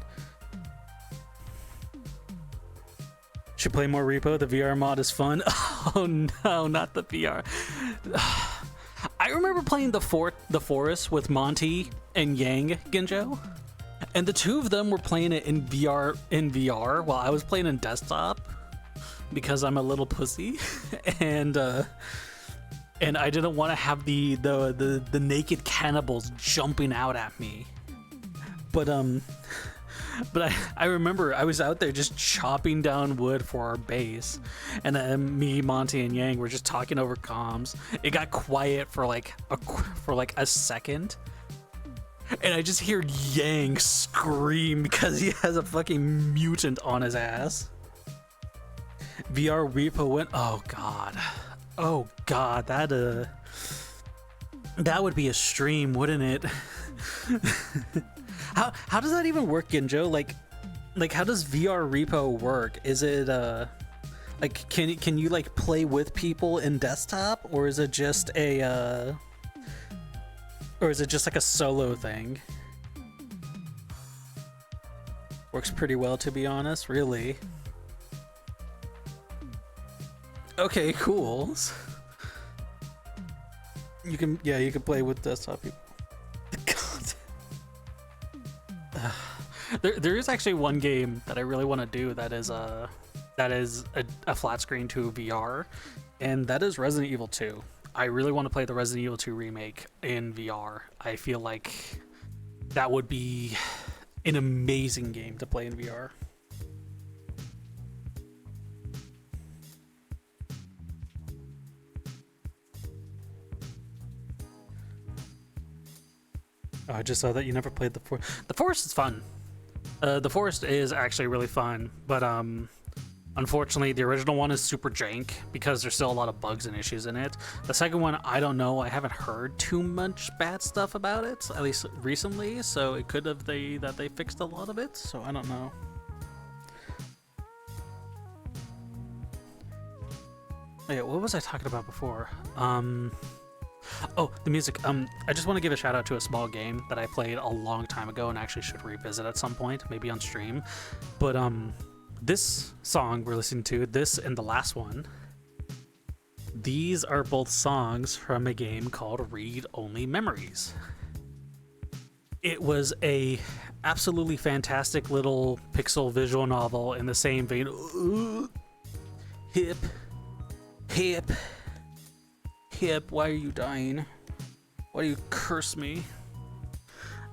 Should play more Repo. The VR mod is fun. Oh no, not the VR. I remember playing the Forest with Monty and Yang Ginjo, and the two of them were playing it in VR while I was playing in desktop because I'm a little pussy, and I didn't want to have the naked cannibals jumping out at me. But I remember I was out there just chopping down wood for our base, and then me, Monty, and Yang were just talking over comms. It got quiet for like a second, and I just hear Yang scream because he has a fucking mutant on his ass. VR Repo went. Oh god, that would be a stream, wouldn't it? How does that even work, Ginjo? Like how does VR Repo work? Is it like can you like play with people in desktop, or is it just like a solo thing? Works pretty well, to be honest, really. Okay, cool. You can play with desktop people. God. There is actually one game that I really want to do that is a flat screen to VR, and that is Resident Evil 2. I really want to play the Resident Evil 2 remake in VR. I feel like that would be an amazing game to play in VR. Oh, I just saw that you never played the Forest. The Forest is fun. The Forest is actually really fun, but unfortunately the original one is super jank because there's still a lot of bugs and issues in it. The second one, I don't know. I haven't heard too much bad stuff about it, at least recently. So it could have that they fixed a lot of it. So I don't know. Oh, yeah, what was I talking about before? Oh, the music. I just want to give a shout out to a small game that I played a long time ago and actually should revisit at some point, maybe on stream. But this song we're listening to, this and the last one, these are both songs from a game called Read Only Memories. It was a absolutely fantastic little pixel visual novel in the same vein. Hip. Why are you dying? Why do you curse me?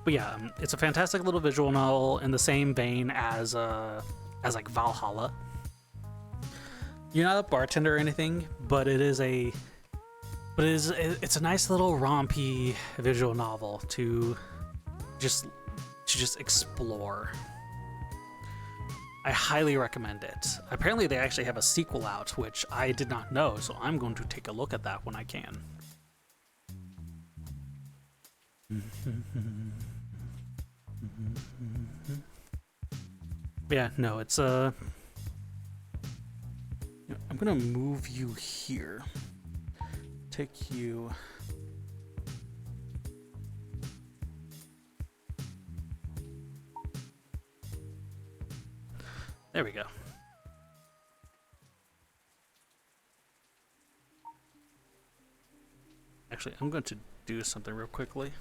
But yeah, it's a fantastic little visual novel in the same vein as like Valhalla. you're not a bartender or anything, but it's a nice little rompy visual novel to just explore. I highly recommend it. Apparently they actually have a sequel out, which I did not know, so I'm going to take a look at that when I can. Yeah, no, it's I'm gonna move you here. Take you. There we go. Actually, I'm going to do something real quickly.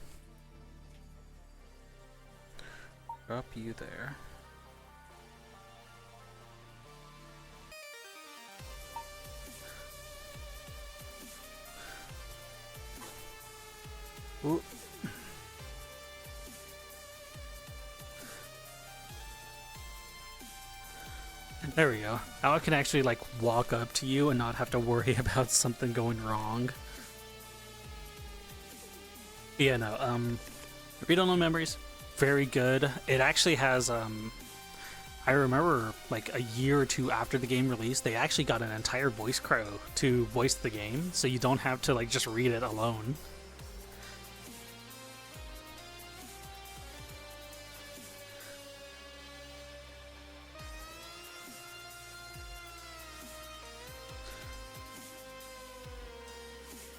Drop you there. Ooh. There we go. Now I can actually like walk up to you and not have to worry about something going wrong. Yeah, no, Read Only Memories, very good. It actually has, I remember like a year or two after the game released, they actually got an entire voice crew to voice the game, so you don't have to like just read it alone.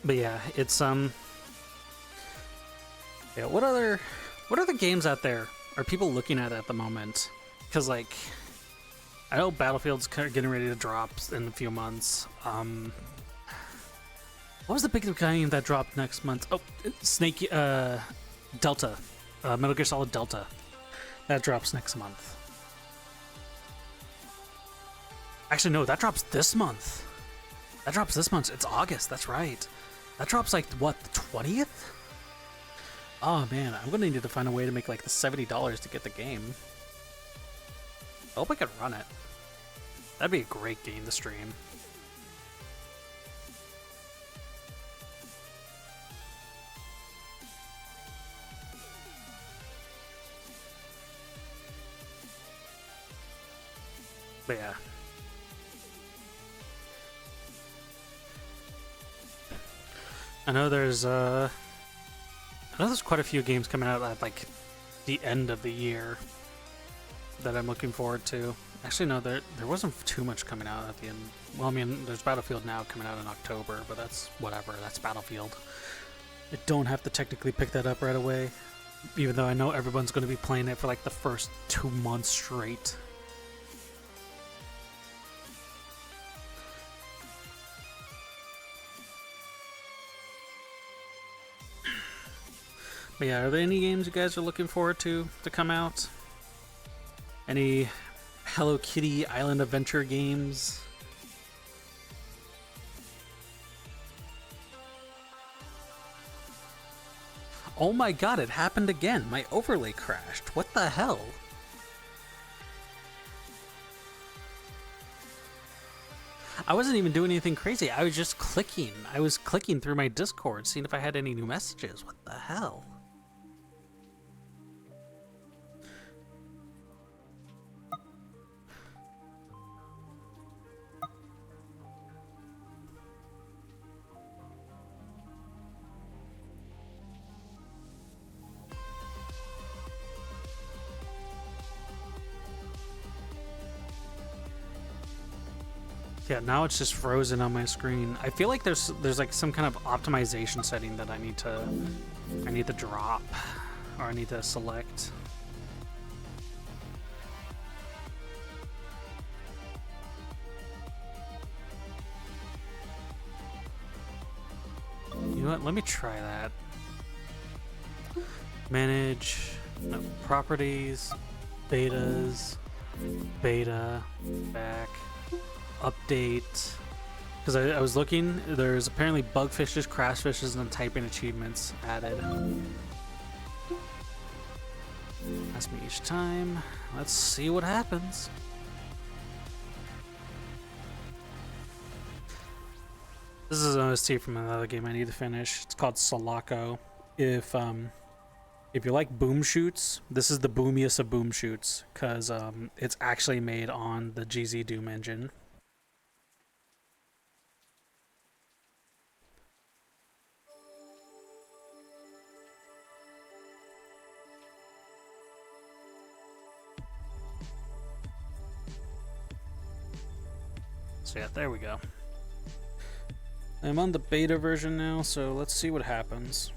But yeah, it's yeah, what other games out there are people looking at the moment? Because like I know Battlefield's kind of getting ready to drop in a few months. What was the big game that dropped next month? Oh, Snake Delta. Metal Gear Solid Delta. That drops next month. Actually no, that drops this month. It's August, that's right. That drops like, what, the 20th? Oh man, I'm gonna need to find a way to make like the $70 to get the game. I hope I can run it. That'd be a great game to stream. But yeah. I know there's quite a few games coming out at like the end of the year that I'm looking forward to. Actually, no, there wasn't too much coming out at the end. Well, I mean, there's Battlefield now coming out in October, but that's whatever. That's Battlefield. I don't have to technically pick that up right away, even though I know everyone's going to be playing it for like the first 2 months straight. But yeah, are there any games you guys are looking forward to come out? Any Hello Kitty Island Adventure games? Oh my god, it happened again. My overlay crashed. What the hell? I wasn't even doing anything crazy. I was just clicking. I was clicking through my Discord, seeing if I had any new messages. What the hell? Yeah, now it's just frozen on my screen. I feel like there's like some kind of optimization setting that I need to drop, or I need to select. You know what? Let me try that. Manage, no, properties, betas, beta, back. Update, because I was looking, there's apparently bug fishes, crash fishes, and typing achievements added. Ask me each time. Let's see what happens. This is an OST from another game I need to finish. It's called Sulaco. If you like boom shoots, this is the boomiest of boom shoots because it's actually made on the GZ Doom engine. So yeah, there we go. I'm on the beta version now, so let's see what happens.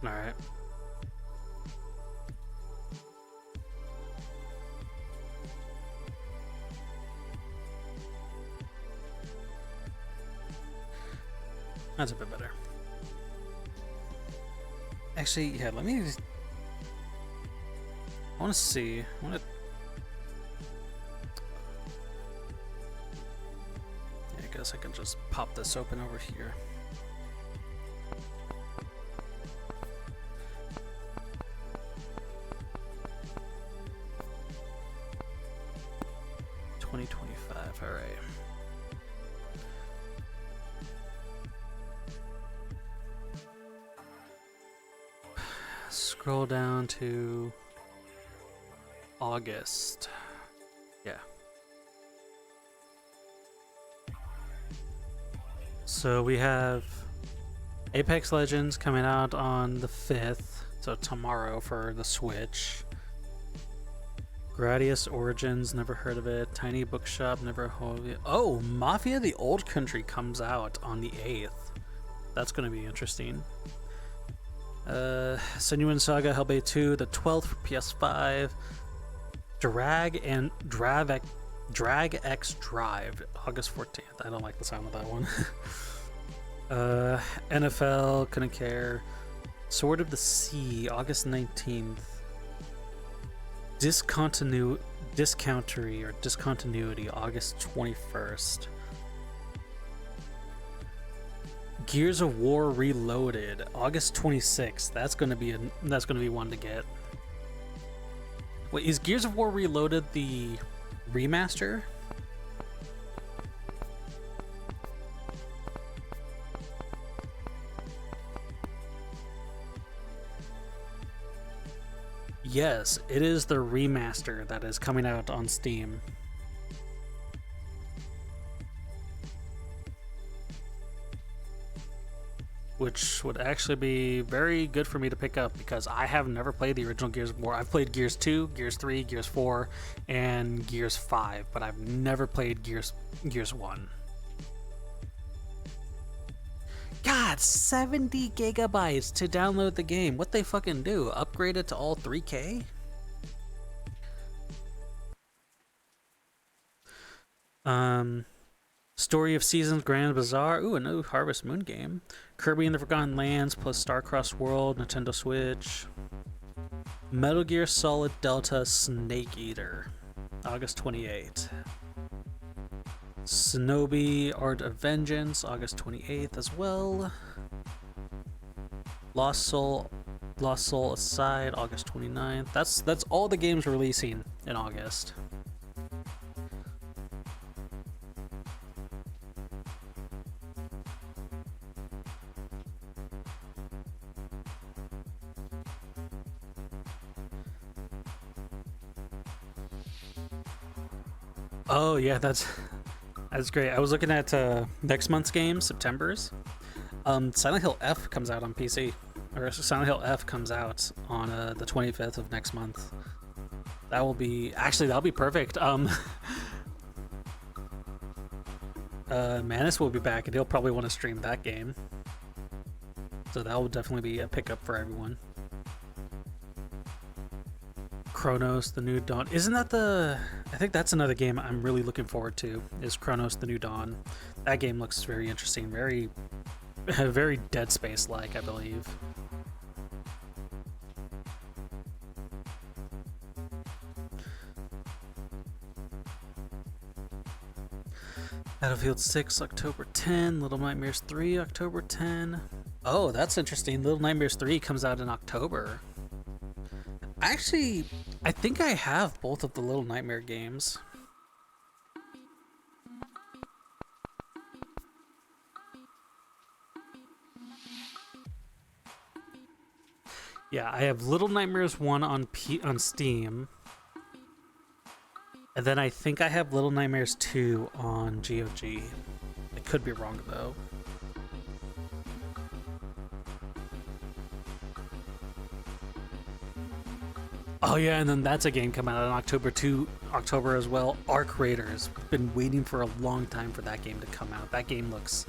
All right. That's a bit better. Actually, yeah, let me just... I want to see. I want to... Yeah, I guess I can just pop this open over here. All right. Scroll down to August. Yeah. So we have Apex Legends coming out on the 5th, so tomorrow for the Switch. Gradius Origins, never heard of it. Tiny Bookshop, never heard of it. Oh, Mafia the Old Country comes out on the 8th. That's going to be interesting. Senuan Saga Hellblade 2, the 12th for PS5. Drag X Drive, August 14th. I don't like the sound of that one. NFL, couldn't care. Sword of the Sea, August 19th. Discontinuity, August 21st. Gears of War Reloaded, August 26th. That's gonna be one to get. Wait, is Gears of War Reloaded the remaster? Yes, it is the remaster that is coming out on Steam. Which would actually be very good for me to pick up because I have never played the original Gears of War. I've played Gears 2, Gears 3, Gears 4, and Gears 5, but I've never played Gears 1. God, 70 gigabytes to download the game. What they fucking do? Upgrade it to all 3K? Story of Seasons Grand Bazaar. Ooh, a new Harvest Moon game. Kirby and the Forgotten Lands plus Starcross World, Nintendo Switch. Metal Gear Solid Delta Snake Eater, August 28th. Shinobi Art of Vengeance, August 28th as well. Lost Soul Aside, August 29th. That's all the games releasing in August. Oh yeah, that's great. I was looking at next month's games, September's. Silent Hill F comes out on PC, or Silent Hill F comes out on the 25th of next month. That'll be perfect. Manus will be back, and he'll probably want to stream that game, so that will definitely be a pickup for everyone. Chronos, The New Dawn. Isn't that I think that's another game I'm really looking forward to, is Chronos, The New Dawn. That game looks very interesting, very Dead Space-like, I believe. Battlefield 6, October 10. Little Nightmares 3, October 10. Oh, that's interesting. Little Nightmares 3 comes out in October. Actually, I think I have both of the Little Nightmare games. Yeah, I have Little Nightmares 1 on Steam. And then I think I have Little Nightmares 2 on GOG. I could be wrong though. Oh yeah, and then that's a game coming out in October as well. Arc Raiders. Been waiting for a long time for that game to come out. That game looks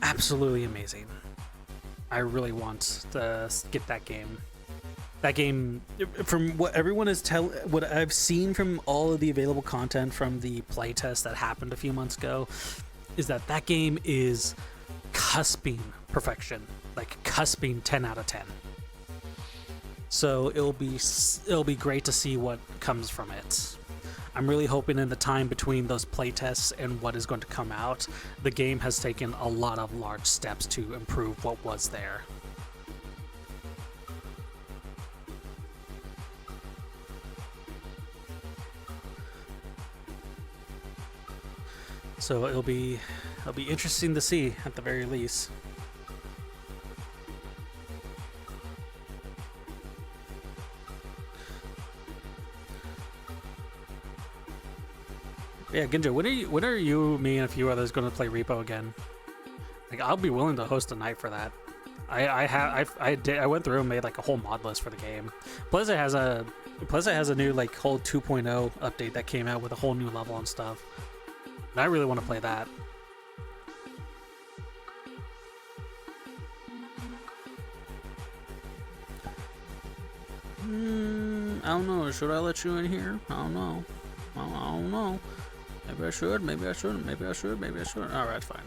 absolutely amazing. I really want to get that game. That game, from what everyone is what I've seen from all of the available content from the playtest that happened a few months ago, is that game is cusping perfection, like cusping 10 out of 10. So it'll be great to see what comes from it. I'm really hoping in the time between those playtests and what is going to come out, the game has taken a lot of large steps to improve what was there. So it'll be interesting to see at the very least. Yeah, Ginjo, when are you, me, and a few others going to play Repo again? Like, I'll be willing to host a night for that. I went through and made like a whole mod list for the game. Plus it has a new like whole 2.0 update that came out with a whole new level and stuff. And I really want to play that. I don't know. Should I let you in here? I don't know. I don't know. Maybe I should. Maybe I shouldn't. Maybe I should. Maybe I shouldn't. All right, fine.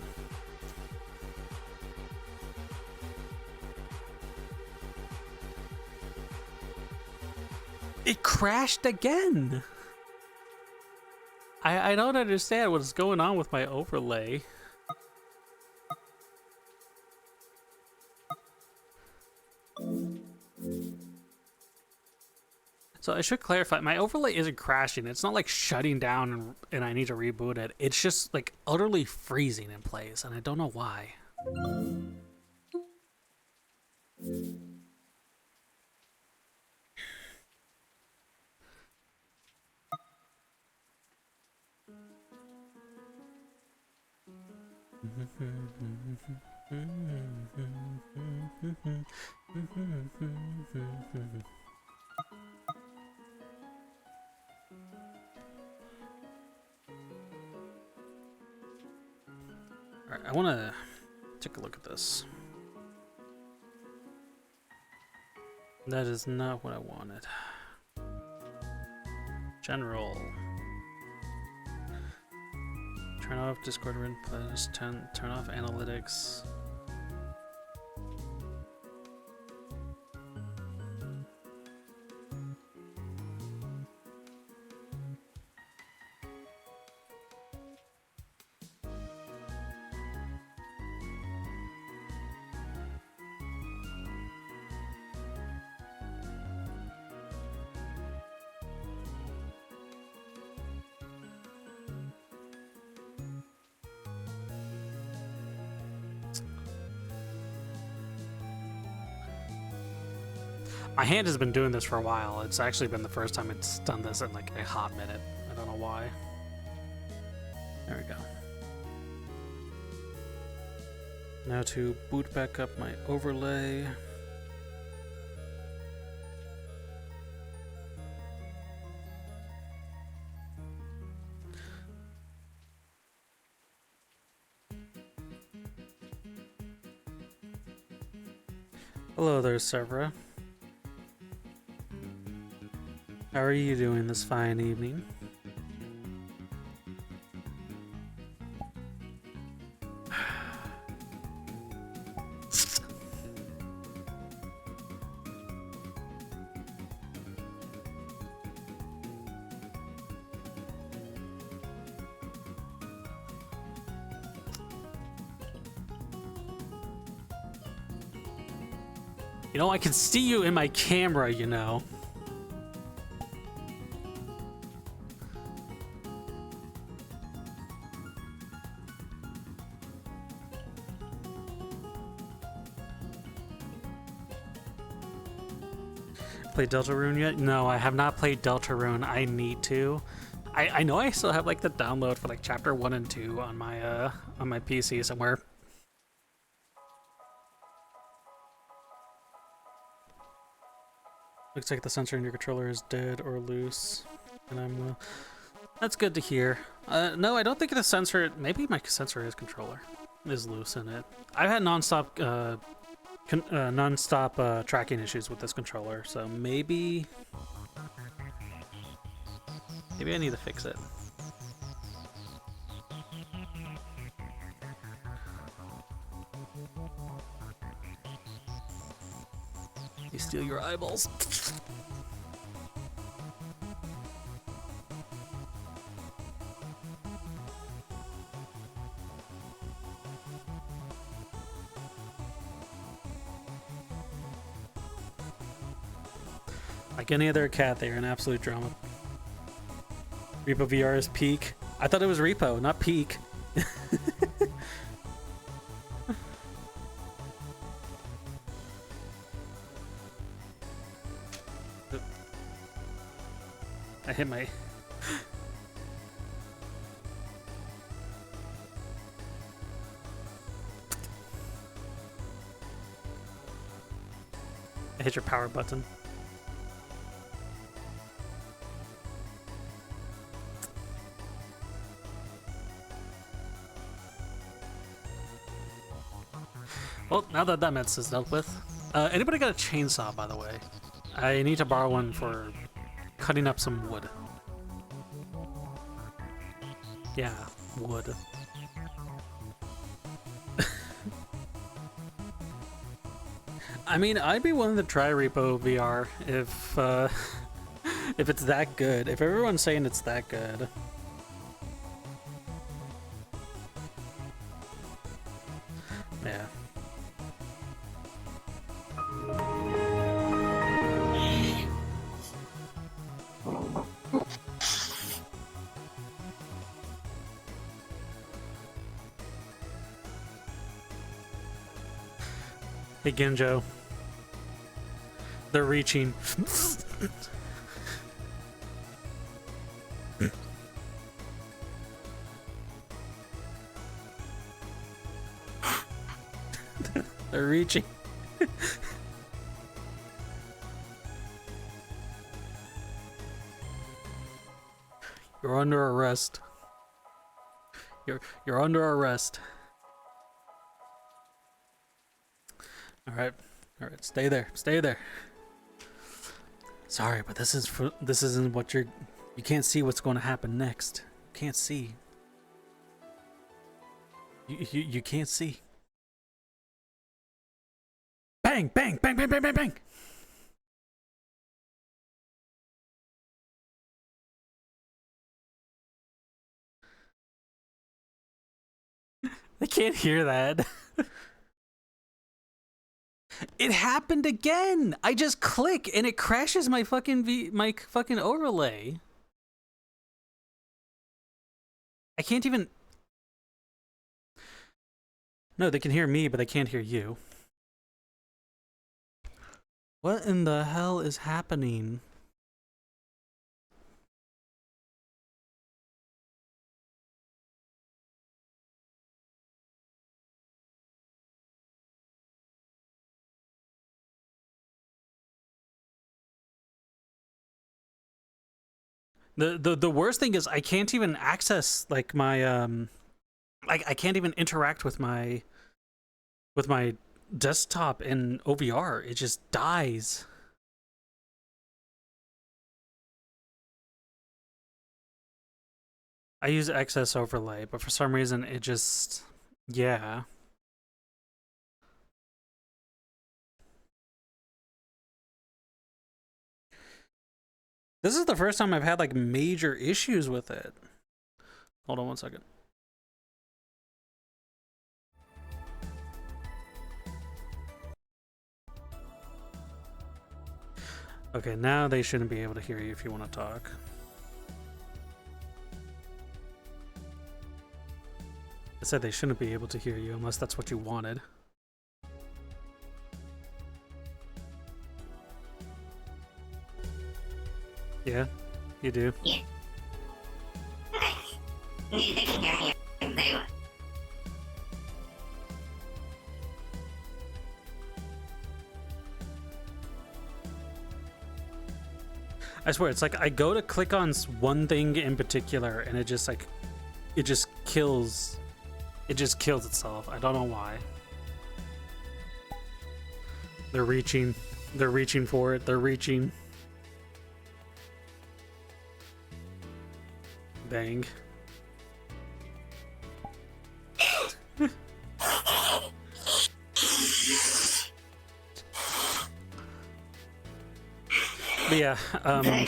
It crashed again. I don't understand what's going on with my overlay. So I should clarify, my overlay isn't crashing. It's not like shutting down and I need to reboot it. It's just like utterly freezing in place, and I don't know why. Alright, I want to take a look at this. That is not what I wanted. General. Turn off Discord replays, turn off analytics. My hand has been doing this for a while. It's actually been the first time it's done this in like a hot minute. I don't know why. There we go. Now to boot back up my overlay. Hello there, Severa. How are you doing this fine evening? You know, I can see you in my camera, you know. Played Deltarune yet? No, I have not played Deltarune. I need to. I know I still have like the download for like chapter 1 and 2 on my PC somewhere. Looks like the sensor in your controller is dead or loose, and I'm that's good to hear. No, I don't think the sensor. Maybe my sensor is controller is loose in it. I've had nonstop tracking issues with this controller, so maybe I need to fix it. You steal your eyeballs. Like any other cat, they are an absolute drama. Repo VR is peak. I thought it was Repo, not peak. I hit my... I hit your power button. Well, now that that mess is dealt with, anybody got a chainsaw, by the way? I need to borrow one for cutting up some wood. Yeah, wood. I mean, I'd be willing to try Repo VR if it's that good. If everyone's saying it's that good. Yeah. Hey, Genjo. They're reaching. They're reaching. You're under arrest. You're under arrest. All right, stay there, stay there. Sorry, but this isn't what you can't see what's going to happen next. You can't see. You can't see. Bang, bang, bang, bang, bang, bang, bang. I can't hear that. It happened again. I just click and it crashes my fucking my fucking overlay. I can't even. No, they can hear me, but they can't hear you. What in the hell is happening? The worst thing is I can't even access like my I can't even interact with my desktop in OVR. It just dies. I use excess overlay, but for some reason it just yeah. This is the first time I've had like major issues with it. Hold on one second. Okay, now they shouldn't be able to hear you if you want to talk. I said they shouldn't be able to hear you unless that's what you wanted. Yeah, you do. Yeah. They can hear you if they want. I swear, it's like I go to click on one thing in particular, and it just kills itself. I don't know why. They're reaching for it. They're reaching. Bang. But yeah, yeah,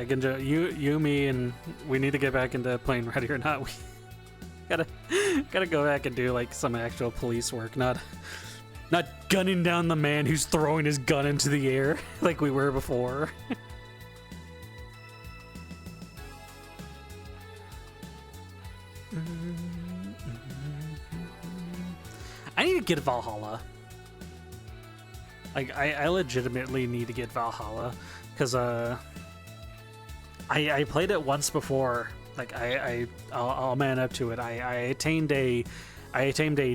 Ginjo, you, me, and we need to get back into playing Ready or Not. We gotta go back and do like some actual police work, not gunning down the man who's throwing his gun into the air like we were before. I need to get Valhalla. Like, I legitimately need to get Valhalla, because I played it once before. Like, I'll man up to it. I attained a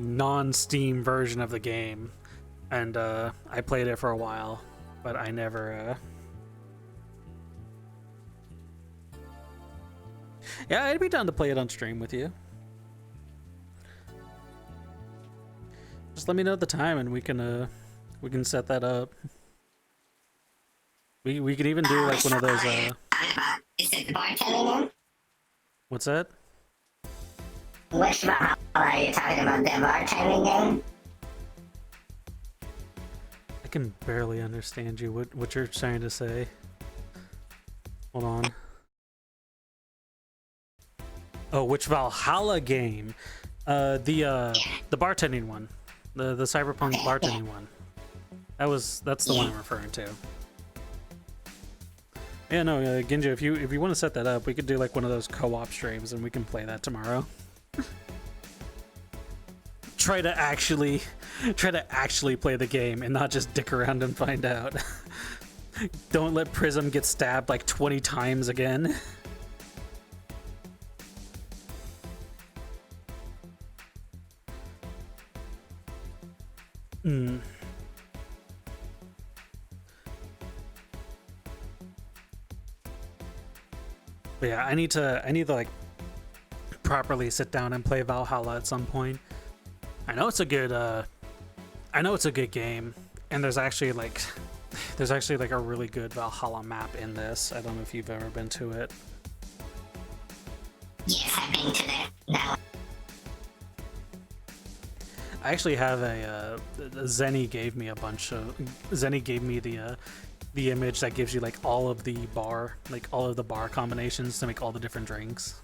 non-Steam version of the game, and I played it for a while, but I never. Yeah, I'd be down to play it on stream with you. Just let me know the time, and we can set that up. We could even do like one of those. Is it the bartending one? What's that? Which Valhalla are you talking about? The bartending game? I can barely understand you. What you're trying to say? Hold on. Oh, which Valhalla game? The bartending one. The cyberpunk bartending one. That's the one I'm referring to. Yeah, no, Ginjo, if you want to set that up, we could do like one of those co-op streams, and we can play that tomorrow. try to actually play the game and not just dick around and find out. Don't let Prism get stabbed like 20 times again. But yeah, I need to like properly sit down and play Valhalla at some point. I know it's a good game, and there's actually like a really good Valhalla map in this. I don't know if you've ever been to it. Yes, I've been to that. No. I actually have Zenny gave me the image that gives you like all of the bar combinations to make all the different drinks.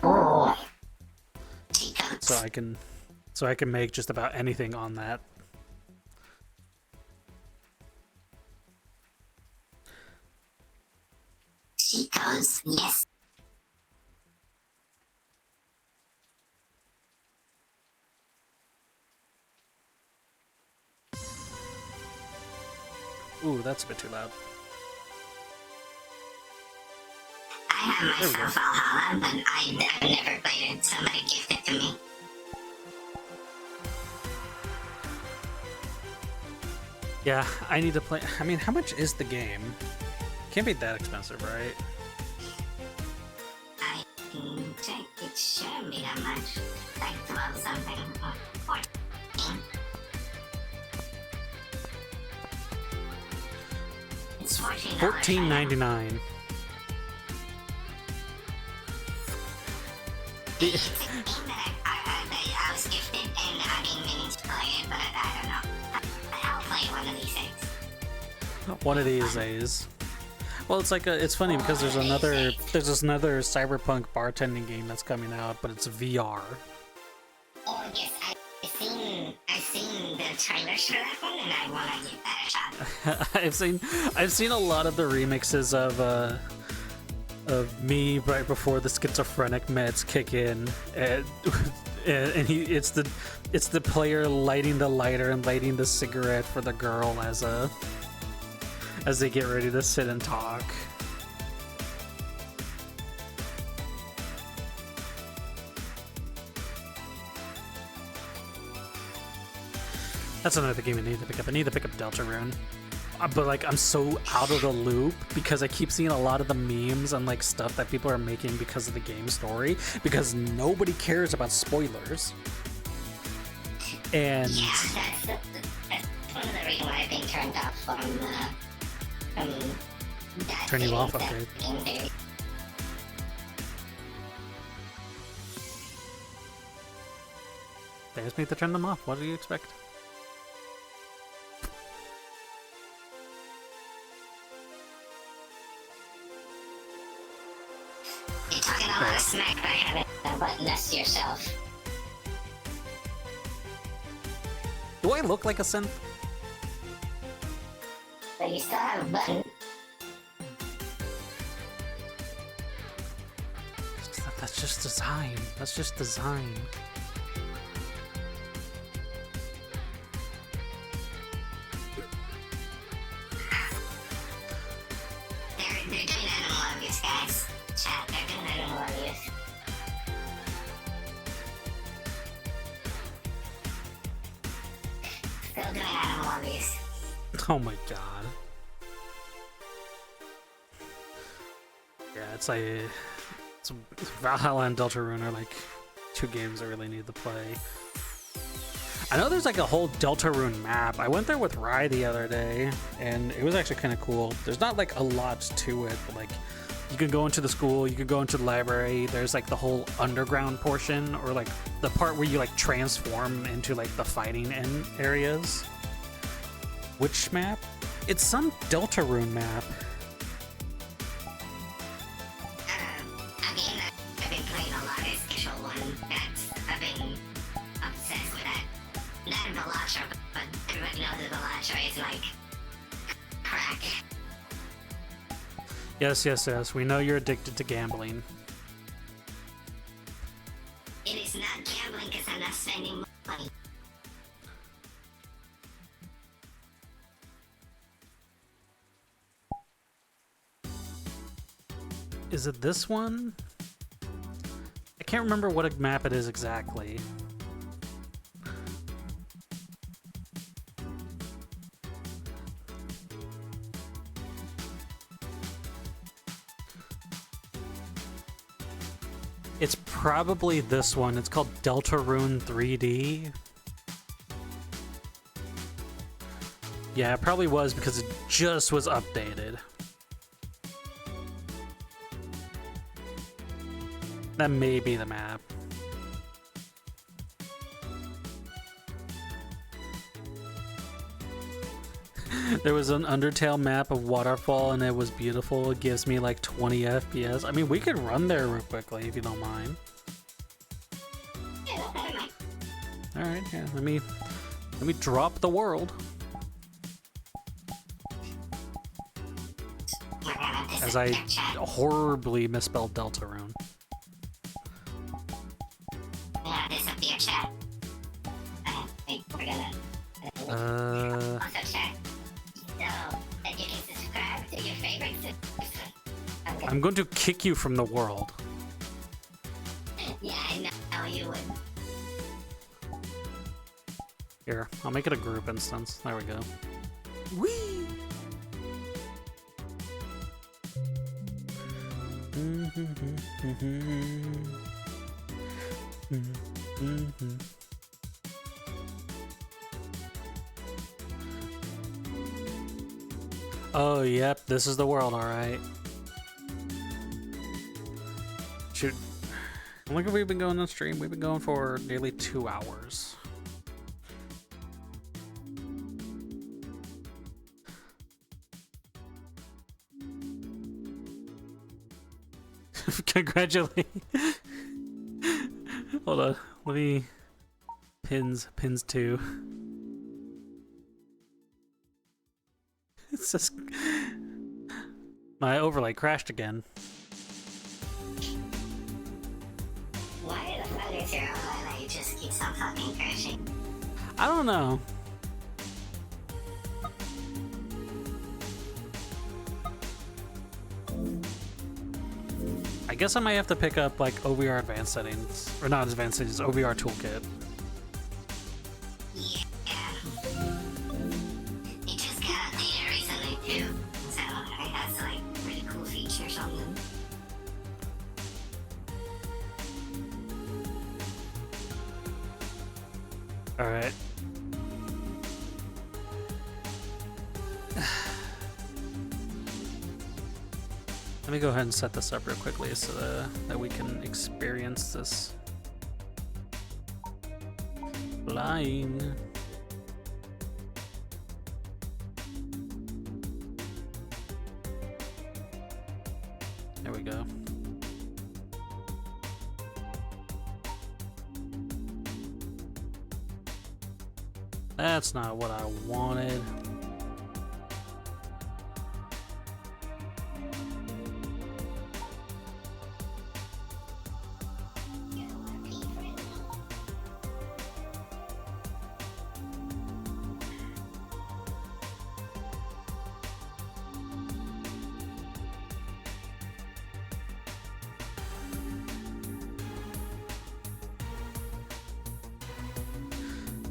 Oh. So I can make just about anything on that. She goes, yes. Ooh, that's a bit too loud. I have myself Valhalla, but I've never played it. Somebody gifted it to me. Yeah, I need to play. I mean, how much is the game? Can't be that expensive, right? I can check. It shouldn't be that much. Like 12 something or 14. It's $14.99. It's a game that I was gifted, and I've been meaning to play it, but I don't know. I'll play one of these days. One of these days. Well, it's like it's funny because there's this another cyberpunk bartending game that's coming out, but it's VR. Oh yes, I the trailers for that one, and I want to give that a shot. I've seen a lot of the remixes of me right before the schizophrenic meds kick in, and it's the player lighting the lighter and lighting the cigarette for the girl as they get ready to sit and talk. That's another game I need to pick up. I need to pick up Deltarune. But like I'm so out of the loop because I keep seeing a lot of the memes and like stuff that people are making because of the game story, because nobody cares about spoilers. And yeah, that's one of the reasons why I've been turned off from that. Turn you off, okay. They asked me to turn them off. What do you expect? You're talking a lot of smack by having a button that's to yourself. Do I look like a synth? But you still have a button. That's just design. That's just design. They're doing animal abuse, guys. Chat, they're doing animal abuse. Still doing animal abuse. Oh my god. Yeah, it's like Valhalla and Deltarune are like two games I really need to play. I know there's like a whole Deltarune map. I went there with Rye the other day, and it was actually kind of cool. There's not like a lot to it, but like you could go into the school, you could go into the library. There's like the whole underground portion, or like the part where you like transform into like the fighting end areas. Which map? It's some Deltarune map. A game that I've been playing a lot is Control 1. I've been obsessed with that. Not Velatro, but everybody knows that Velatro is like crack. Yes. We know you're addicted to gambling. It is not gambling because I'm not spending money. Is it this one? I can't remember what map it is exactly. It's probably this one. It's called Deltarune 3D. Yeah, it probably was because it just was updated. That may be the map. There was an Undertale map of Waterfall and it was beautiful. It gives me like 20 FPS. I mean, we could run there real quickly if you don't mind. Alright, yeah, let me drop the world. As I horribly misspelled Deltarune. Yeah, disappear chat. I think we're gonna. Uh. Also chat. So that you can subscribe to your favorites. I'm going to kick you from the world. Yeah, I know you would. Here, I'll make it a group instance. There we go. Whee! Oh, yep, this is the world, alright. Shoot. How long have we been going on stream? We've been going for nearly 2 hours. Congratulations. Hold on. Let me... Pins 2. It's just my overlay crashed again. Why the fuck is your overlay just keeps on fucking crashing? I don't know. I guess I might have to pick up like OVR advanced settings, or not advanced settings, OVR toolkit. Yeah. It just got updated recently too, so it has like really cool features on them. All right. Let me go ahead and set this up real quickly so that we can experience this flying. There we go. That's not what I wanted.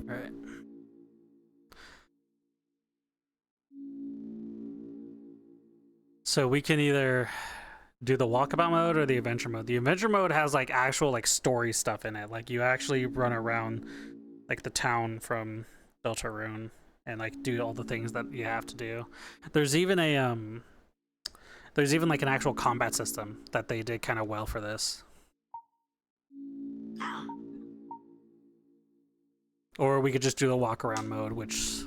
Alright. So we can either do the walkabout mode or the adventure mode. The adventure mode has like actual like story stuff in it. Like you actually run around like the town from Deltarune and like do all the things that you have to do. There's even a there's even like an actual combat system that they did kind of well for this. Or we could just do the walk around mode, which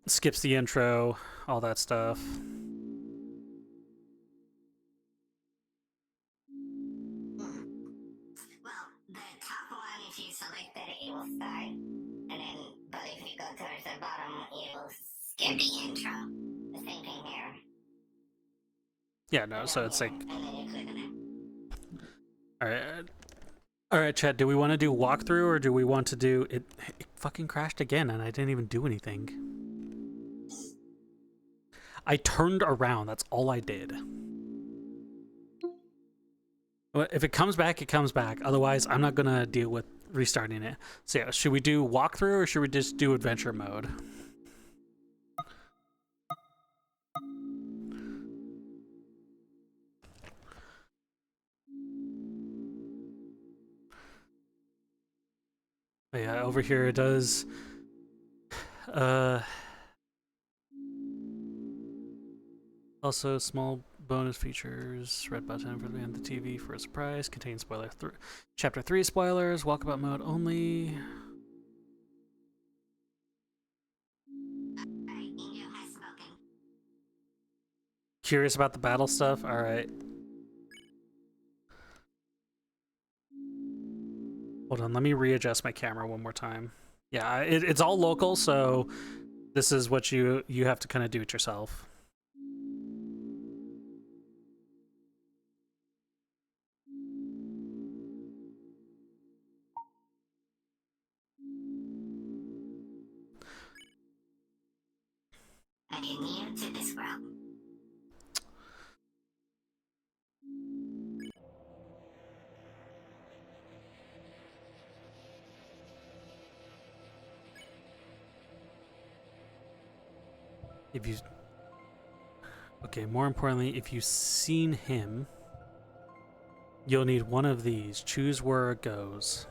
skips the intro, all that stuff. Well, the top one, if you select it, it will start, and then, but if you go towards the bottom, it will skip the intro. The same thing here. Yeah, no, so it's like, And then you click on it. all right, Chad, do we want to do walkthrough or do we want to do it? It fucking crashed again and I didn't even do anything. I turned around, that's all I did. If it comes back, it comes back. Otherwise, I'm not gonna deal with restarting it. So yeah, should we do walkthrough or should we just do adventure mode? But yeah, over here it does. Also, small bonus features. Red button for the TV for a surprise. Contains spoiler. Chapter 3 spoilers. Walkabout mode only. Ingo has spoken. Curious about the battle stuff? Alright. Hold on, let me readjust my camera one more time. Yeah, it's all local, so this is what you have to kind of do it yourself. Are you new to this world? If you... Okay, more importantly, if you've seen him, you'll need one of these. Choose where it goes.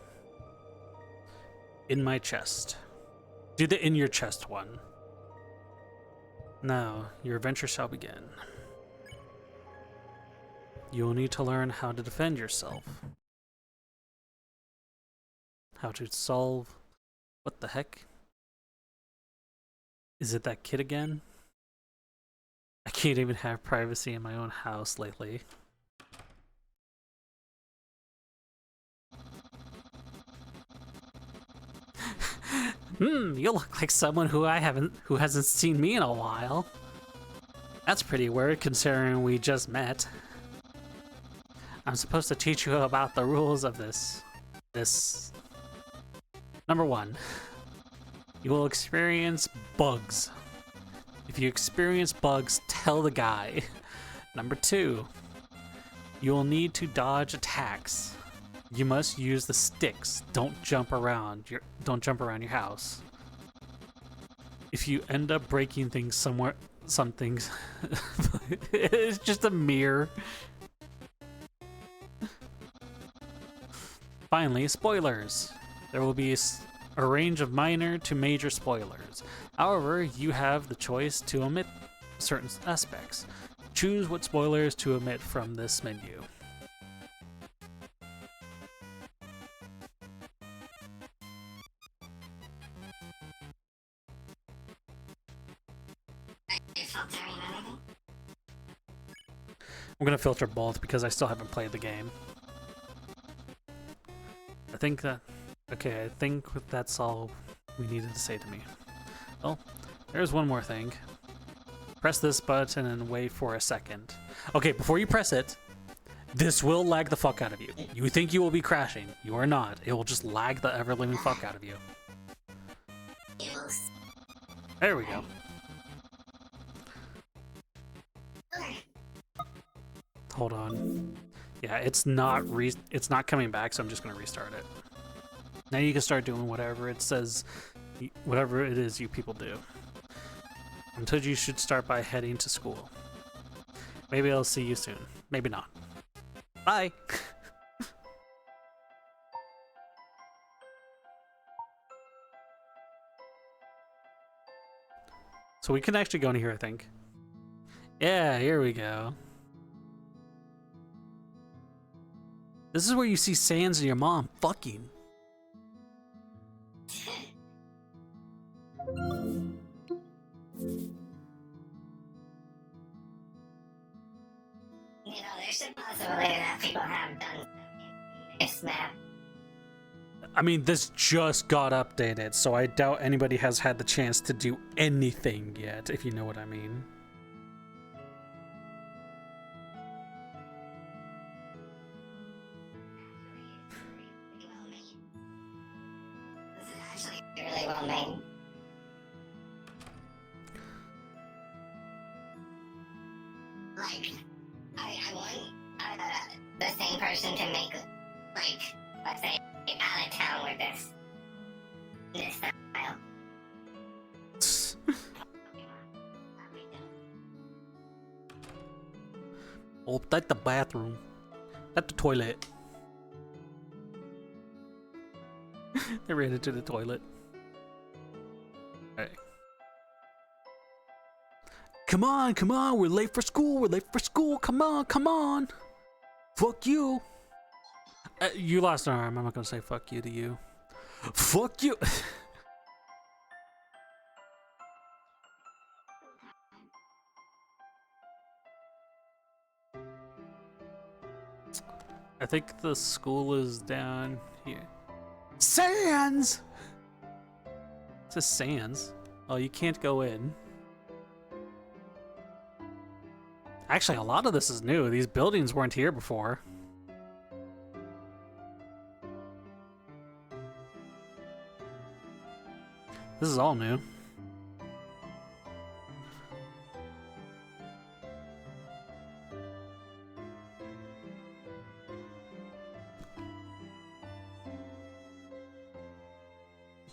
In my chest. Do the in your chest one. Now, your adventure shall begin. You will need to learn how to defend yourself. How to solve... What the heck? Is it that kid again? I can't even have privacy in my own house lately. You look like someone who hasn't seen me in a while. That's pretty weird considering we just met. I'm supposed to teach you about the rules of this. Number 1. You will experience bugs. If you experience bugs, tell the guy. Number 2. You will need to dodge attacks. You must use the sticks. Don't jump around your house. If you end up breaking things some things it's just a mirror. Finally, spoilers. There will be a range of minor to major spoilers. However, you have the choice to omit certain aspects. Choose what spoilers to omit from this menu. I'm gonna filter both because I still haven't played the game. I think that's all we needed to say to me. Oh, there's one more thing. Press this button and wait for a second. Okay, before you press it, this will lag the fuck out of you. You think you will be crashing. You are not. It will just lag the ever-living fuck out of you. There we go. Hold on. Yeah, it's not coming back, so I'm just gonna restart it. Now you can start doing whatever it says, whatever it is you people do. I'm told you should start by heading to school. Maybe I'll see you soon. Maybe not. Bye! So we can actually go in here, I think. Yeah, here we go. This is where you see Sans and your mom fucking. There's a possibility that people have done this map. I mean, this just got updated, so I doubt anybody has had the chance to do anything yet, if you know what I mean. This is actually really well made. Like, I want the same person to make, like, let's say, out of town with this style. Oh, that's the bathroom. That's the toilet. They ran into the toilet. Hey. Come on, we're late for school, come on. Fuck you. You lost an arm, I'm not gonna say fuck you to you. Fuck you. I think the school is down here. Sans! It says Sans. Oh, you can't go in. Actually, a lot of this is new. These buildings weren't here before. This is all new.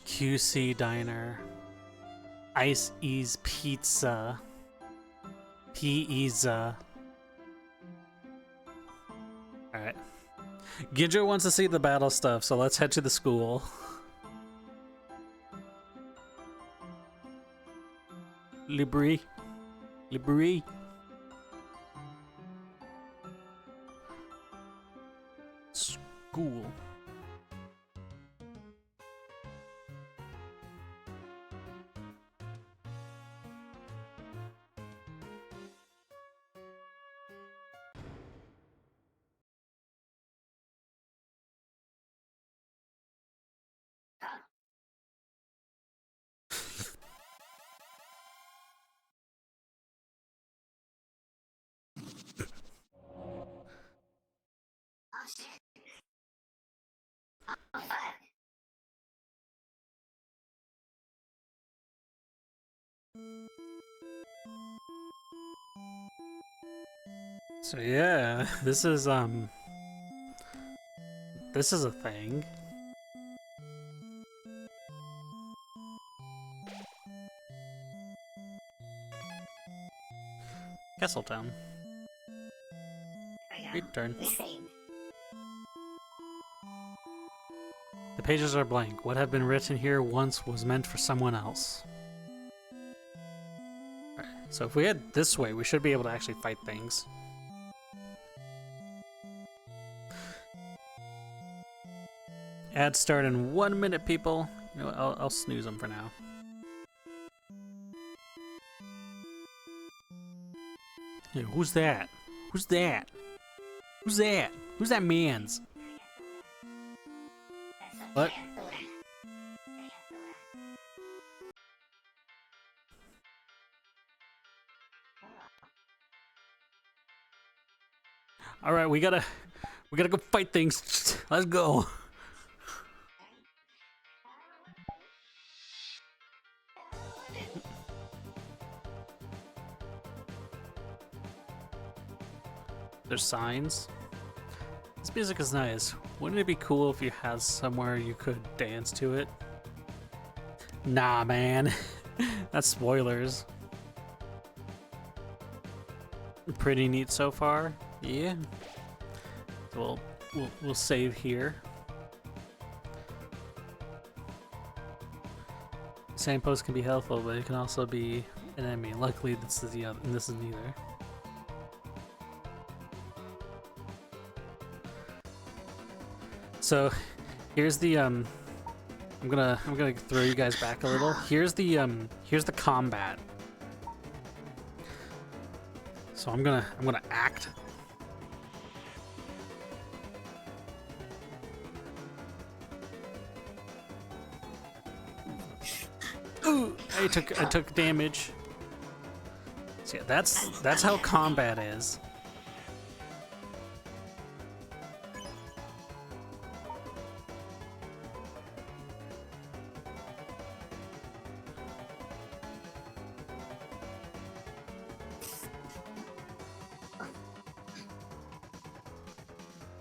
QC Diner. Ice Ease Pizza. Pizza. Alright. Ginjo wants to see the battle stuff, so let's head to the school. Libri. School. So yeah, this is a thing. Castletown. Return. The pages are blank. What had been written here once was meant for someone else. Alright, so if we head this way, we should be able to actually fight things. Ads start in 1 minute, people. You know what, I'll snooze them for now. Hey, who's that? Who's that? Who's that? Who's that man's? What? All right, we gotta go fight things. Let's go. There's signs. This music is nice. Wouldn't it be cool if you had somewhere you could dance to it? Nah, man. That's spoilers. Pretty neat so far. Yeah. So we'll save here. Signpost can be helpful, but it can also be an enemy. Luckily, this is neither. So, here's the I'm gonna throw you guys back a little. Here's the combat. So I'm gonna act. Ooh, I took damage. So yeah, that's how combat is.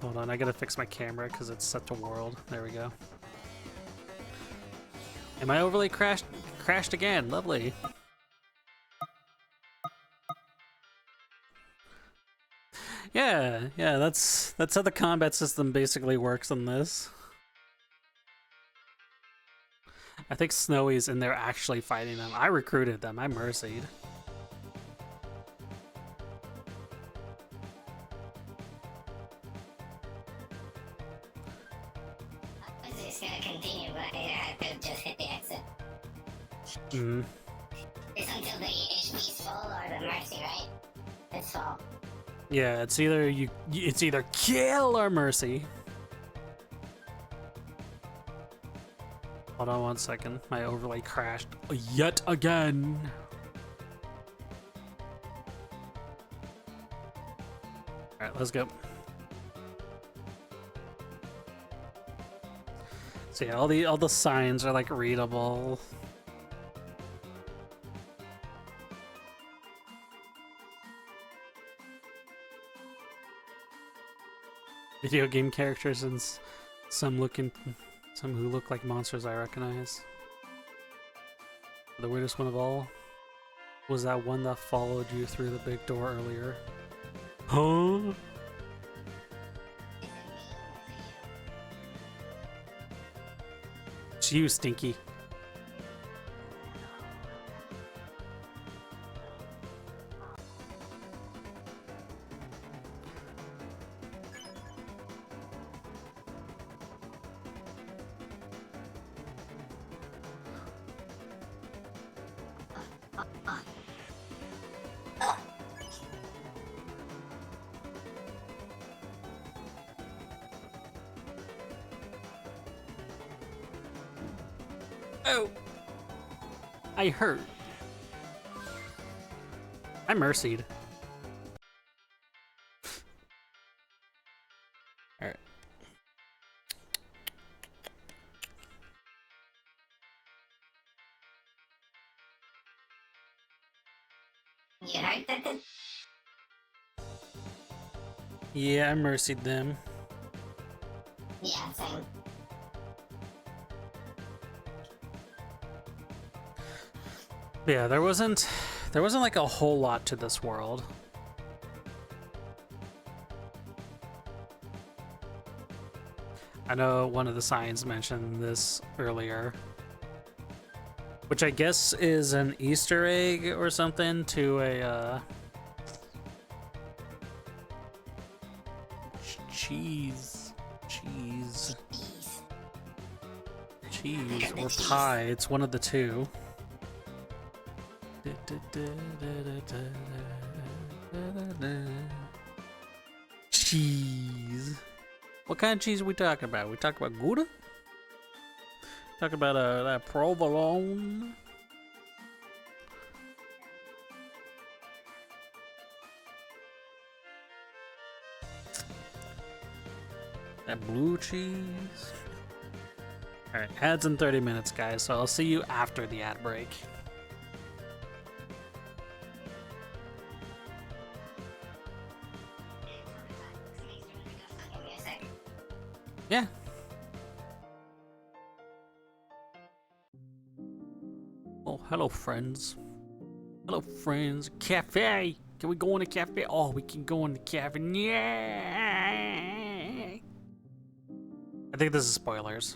Hold on, I gotta fix my camera because it's set to world. There we go. And my overlay crashed again. Lovely. Yeah, that's how the combat system basically works on this. I think Snowy's in there actually fighting them. I recruited them. I mercied. Mm. It's until the HP's full or the mercy, right? It's full. Yeah, it's either kill or mercy. Hold on 1 second. My overlay crashed yet again. All right, let's go. So yeah, all the signs are like readable. Video game characters and some who look like monsters I recognize. The weirdest one of all was that one that followed you through the big door earlier. Huh? It's you, Stinky. Oh! I hurt. I mercied. Alright. You heard that? accepted. Yeah, I mercied them. Yeah, same. Yeah, there wasn't like a whole lot to this world. I know one of the signs mentioned this earlier, which I guess is an Easter egg or something to a cheese or pie. It's one of the two. Cheese. What kind of cheese are we talking about? We talking about Gouda? Talking about that provolone? That blue cheese? Alright, ads in 30 minutes, guys, so I'll see you after the ad break. Yeah. Oh, hello, friends. Hello, friends. Cafe! Can we go in the cafe? Oh, we can go in the cafe. Yeah! I think this is spoilers.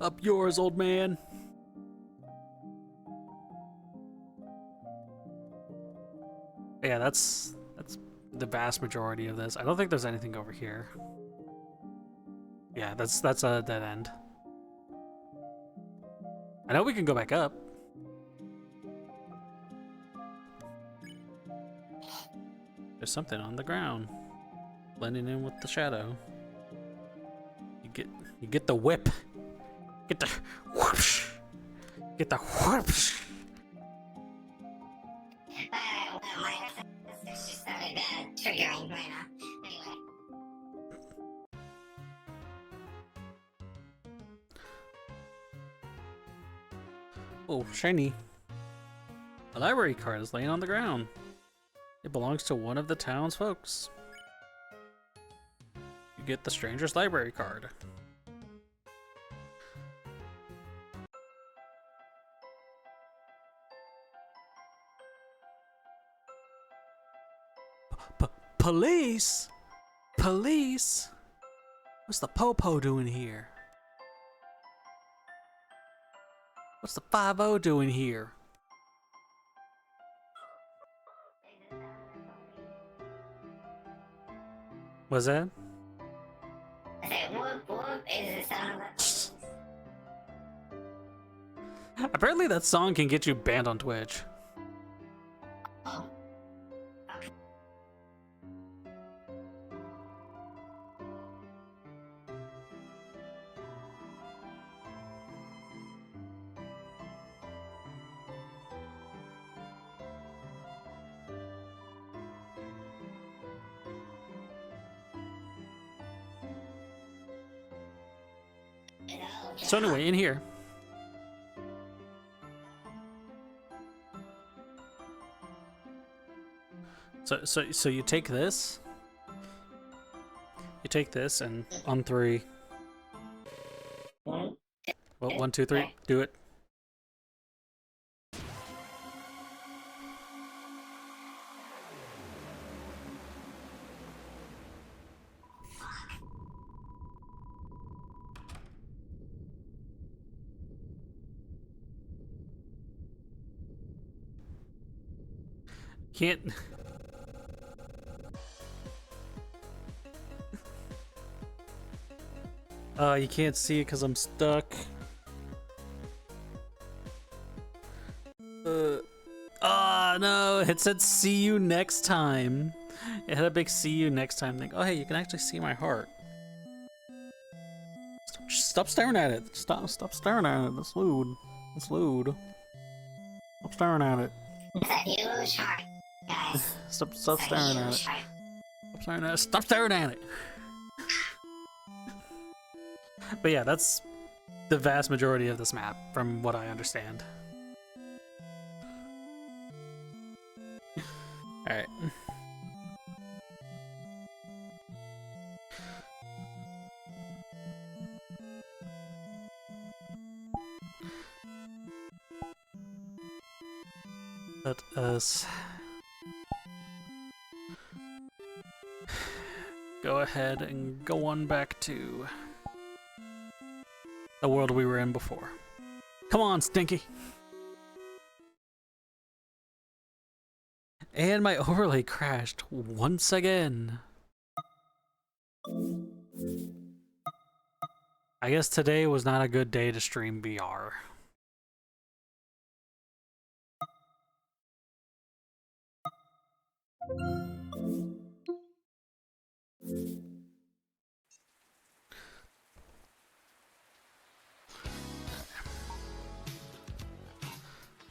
Up yours, old man. Yeah, that's the vast majority of this. I don't think there's anything over here. Yeah, that's a dead end. I know we can go back up. There's something on the ground, blending in with the shadow. You get the whip. Get the whoosh. Get the whoosh. My just started triggering right now. Anyway. Oh, shiny. A library card is laying on the ground. It belongs to one of the town's folks. You get the stranger's library card. Police? Police? What's the Popo doing here? What's the 5-0 doing here? What's that? I said, whoop, whoop, is the sound of it. Apparently that song can get you banned on Twitch. Oh. So anyway, in here. So you take this. You take this and on 3. Well, 1, 2, 3. Do it. Can't. You can't see it because I'm stuck. No, it said see you next time. It had a big see you next time thing. Oh, hey, you can actually see my heart. Stop staring at it. Stop staring at it. It's lewd. It's lewd. Stop staring at it. It's a huge heart, guys. Stop staring at it. Stop staring at it. Stop staring at it. But yeah, that's the vast majority of this map, from what I understand. Alright. Let us go ahead and go on back to the world we were in before. Come on, Stinky! And my overlay crashed once again. I guess today was not a good day to stream VR.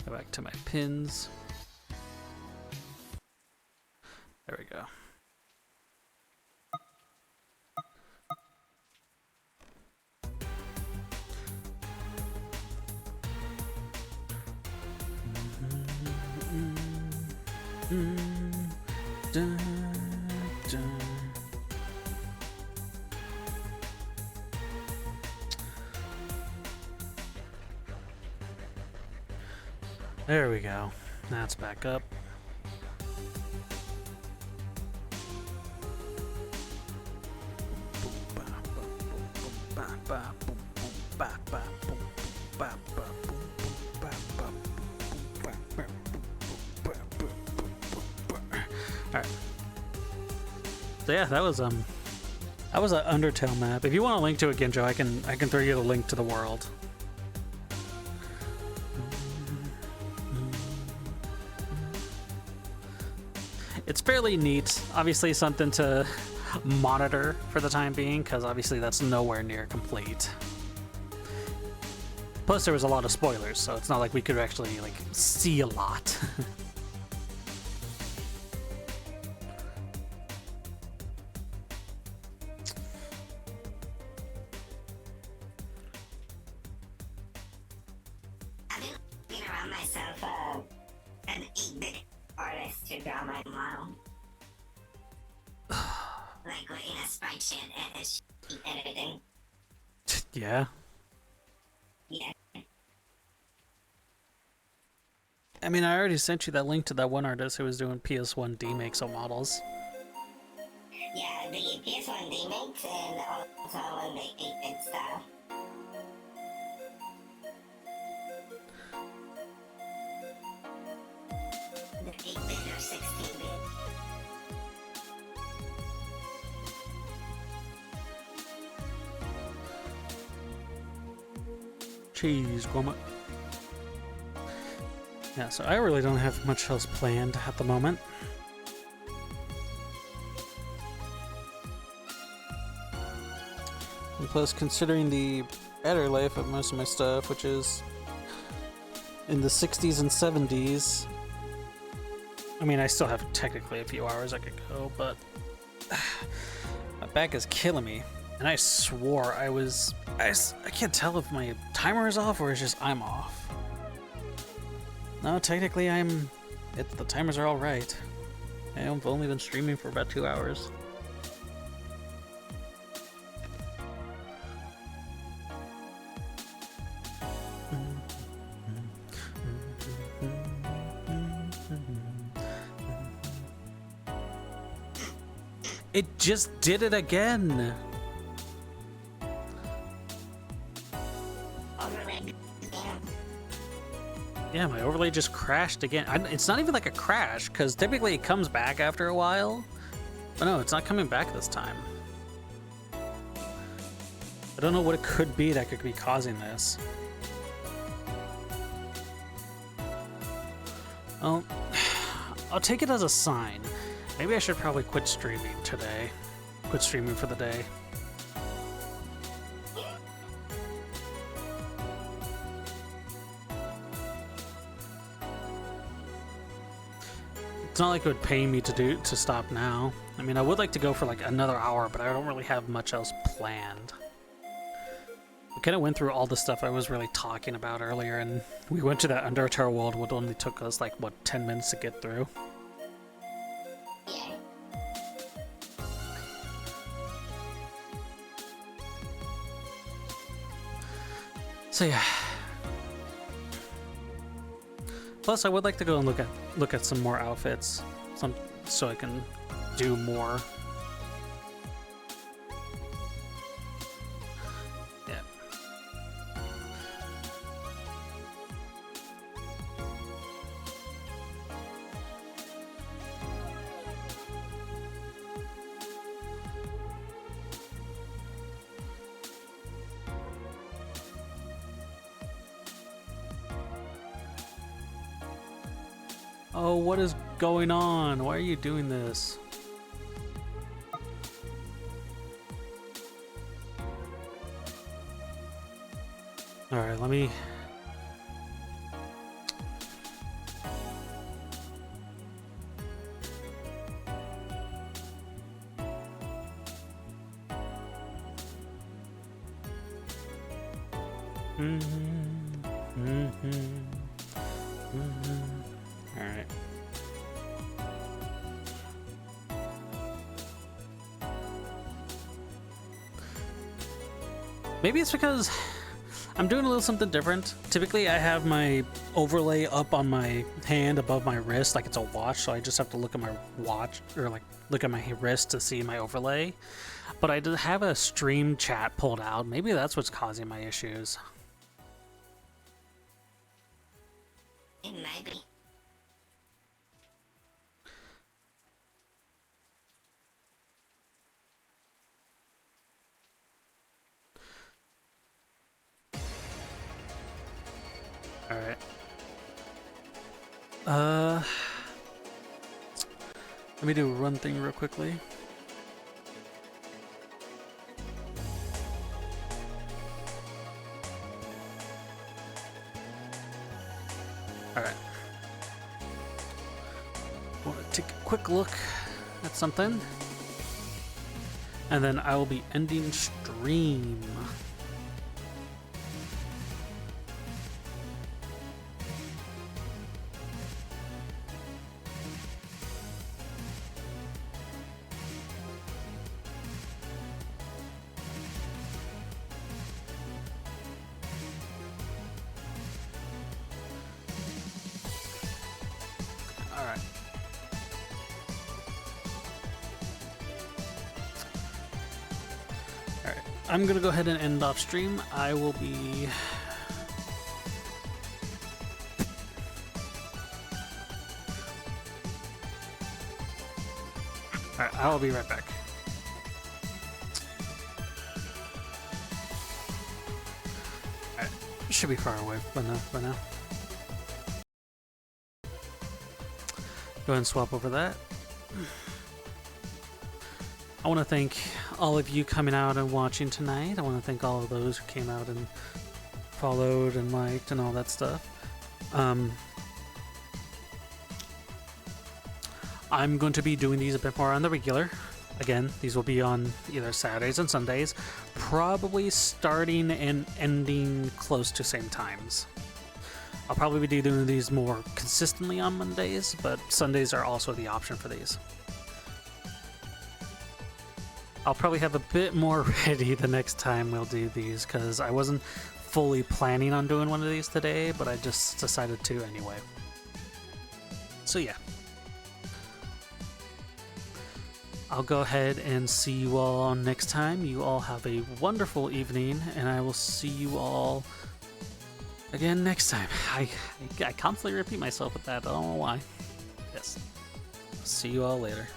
Go back to my pins. There we go. Dun, dun. There we go. Now it's back up. Alright. So yeah, that was an Undertale map. If you want a link to it, Ginjo, I can throw you the link to the world. It's fairly neat. Obviously something to monitor for the time being, because obviously that's nowhere near complete. Plus there was a lot of spoilers, so it's not like we could actually like see a lot. I've been looking around myself an 8-bit artist to draw my model. Like in a sprite sheet and everything. Yeah. Yeah. I mean, I already sent you that link to that one artist who was doing PS1 D-Makes models. Yeah, the PS1 remakes and also the 8-bit style. The 8-bit or 16-bit. Cheese, grommet. Yeah, so I really don't have much else planned at the moment. And plus, considering the battery life of most of my stuff, which is in the 60s and 70s, I mean, I still have technically a few hours I could go, but my back is killing me. And I swore I can't tell if my timer is off or it's just I'm off. No, technically the timers are all right. I've only been streaming for about 2 hours. It just did it again. Yeah, my overlay just crashed again. It's not even like a crash, because typically it comes back after a while. But no, it's not coming back this time. I don't know what it could be that could be causing this. Well, I'll take it as a sign. Maybe I should probably quit streaming today. Quit streaming for the day. It's not like it would pay me to stop now. I mean, I would like to go for like another hour, but I don't really have much else planned. We kind of went through all the stuff I was really talking about earlier, and we went to that Undertale world, which only took us like, what, 10 minutes to get through? Yeah. So yeah. Plus, I would like to go and look at some more outfits, so I can do more. Yeah. Oh, what is going on? Why are you doing this? All right, let me... All right. Maybe it's because I'm doing a little something different. Typically, I have my overlay up on my hand above my wrist, like it's a watch, so I just have to look at my watch, or like look at my wrist to see my overlay. But I did have a stream chat pulled out. Maybe that's what's causing my issues. It might be. All right. Let me do one thing real quickly. All right. Want to take a quick look at something, and then I will be ending stream. I'm gonna go ahead and end off stream. I will be... Alright, I will be right back. Alright, should be far away by now. Go ahead and swap over that. I want to thank all of you coming out and watching tonight. I want to thank all of those who came out and followed and liked and all that stuff. I'm going to be doing these a bit more on the regular. Again, these will be on either Saturdays and Sundays, probably starting and ending close to same times. I'll probably be doing these more consistently on Mondays, but Sundays are also the option for these. I'll probably have a bit more ready the next time we'll do these, because I wasn't fully planning on doing one of these today, but I just decided to anyway. So yeah. I'll go ahead and see you all next time. You all have a wonderful evening, and I will see you all again next time. I constantly repeat myself with that. I don't know why. Yes. See you all later.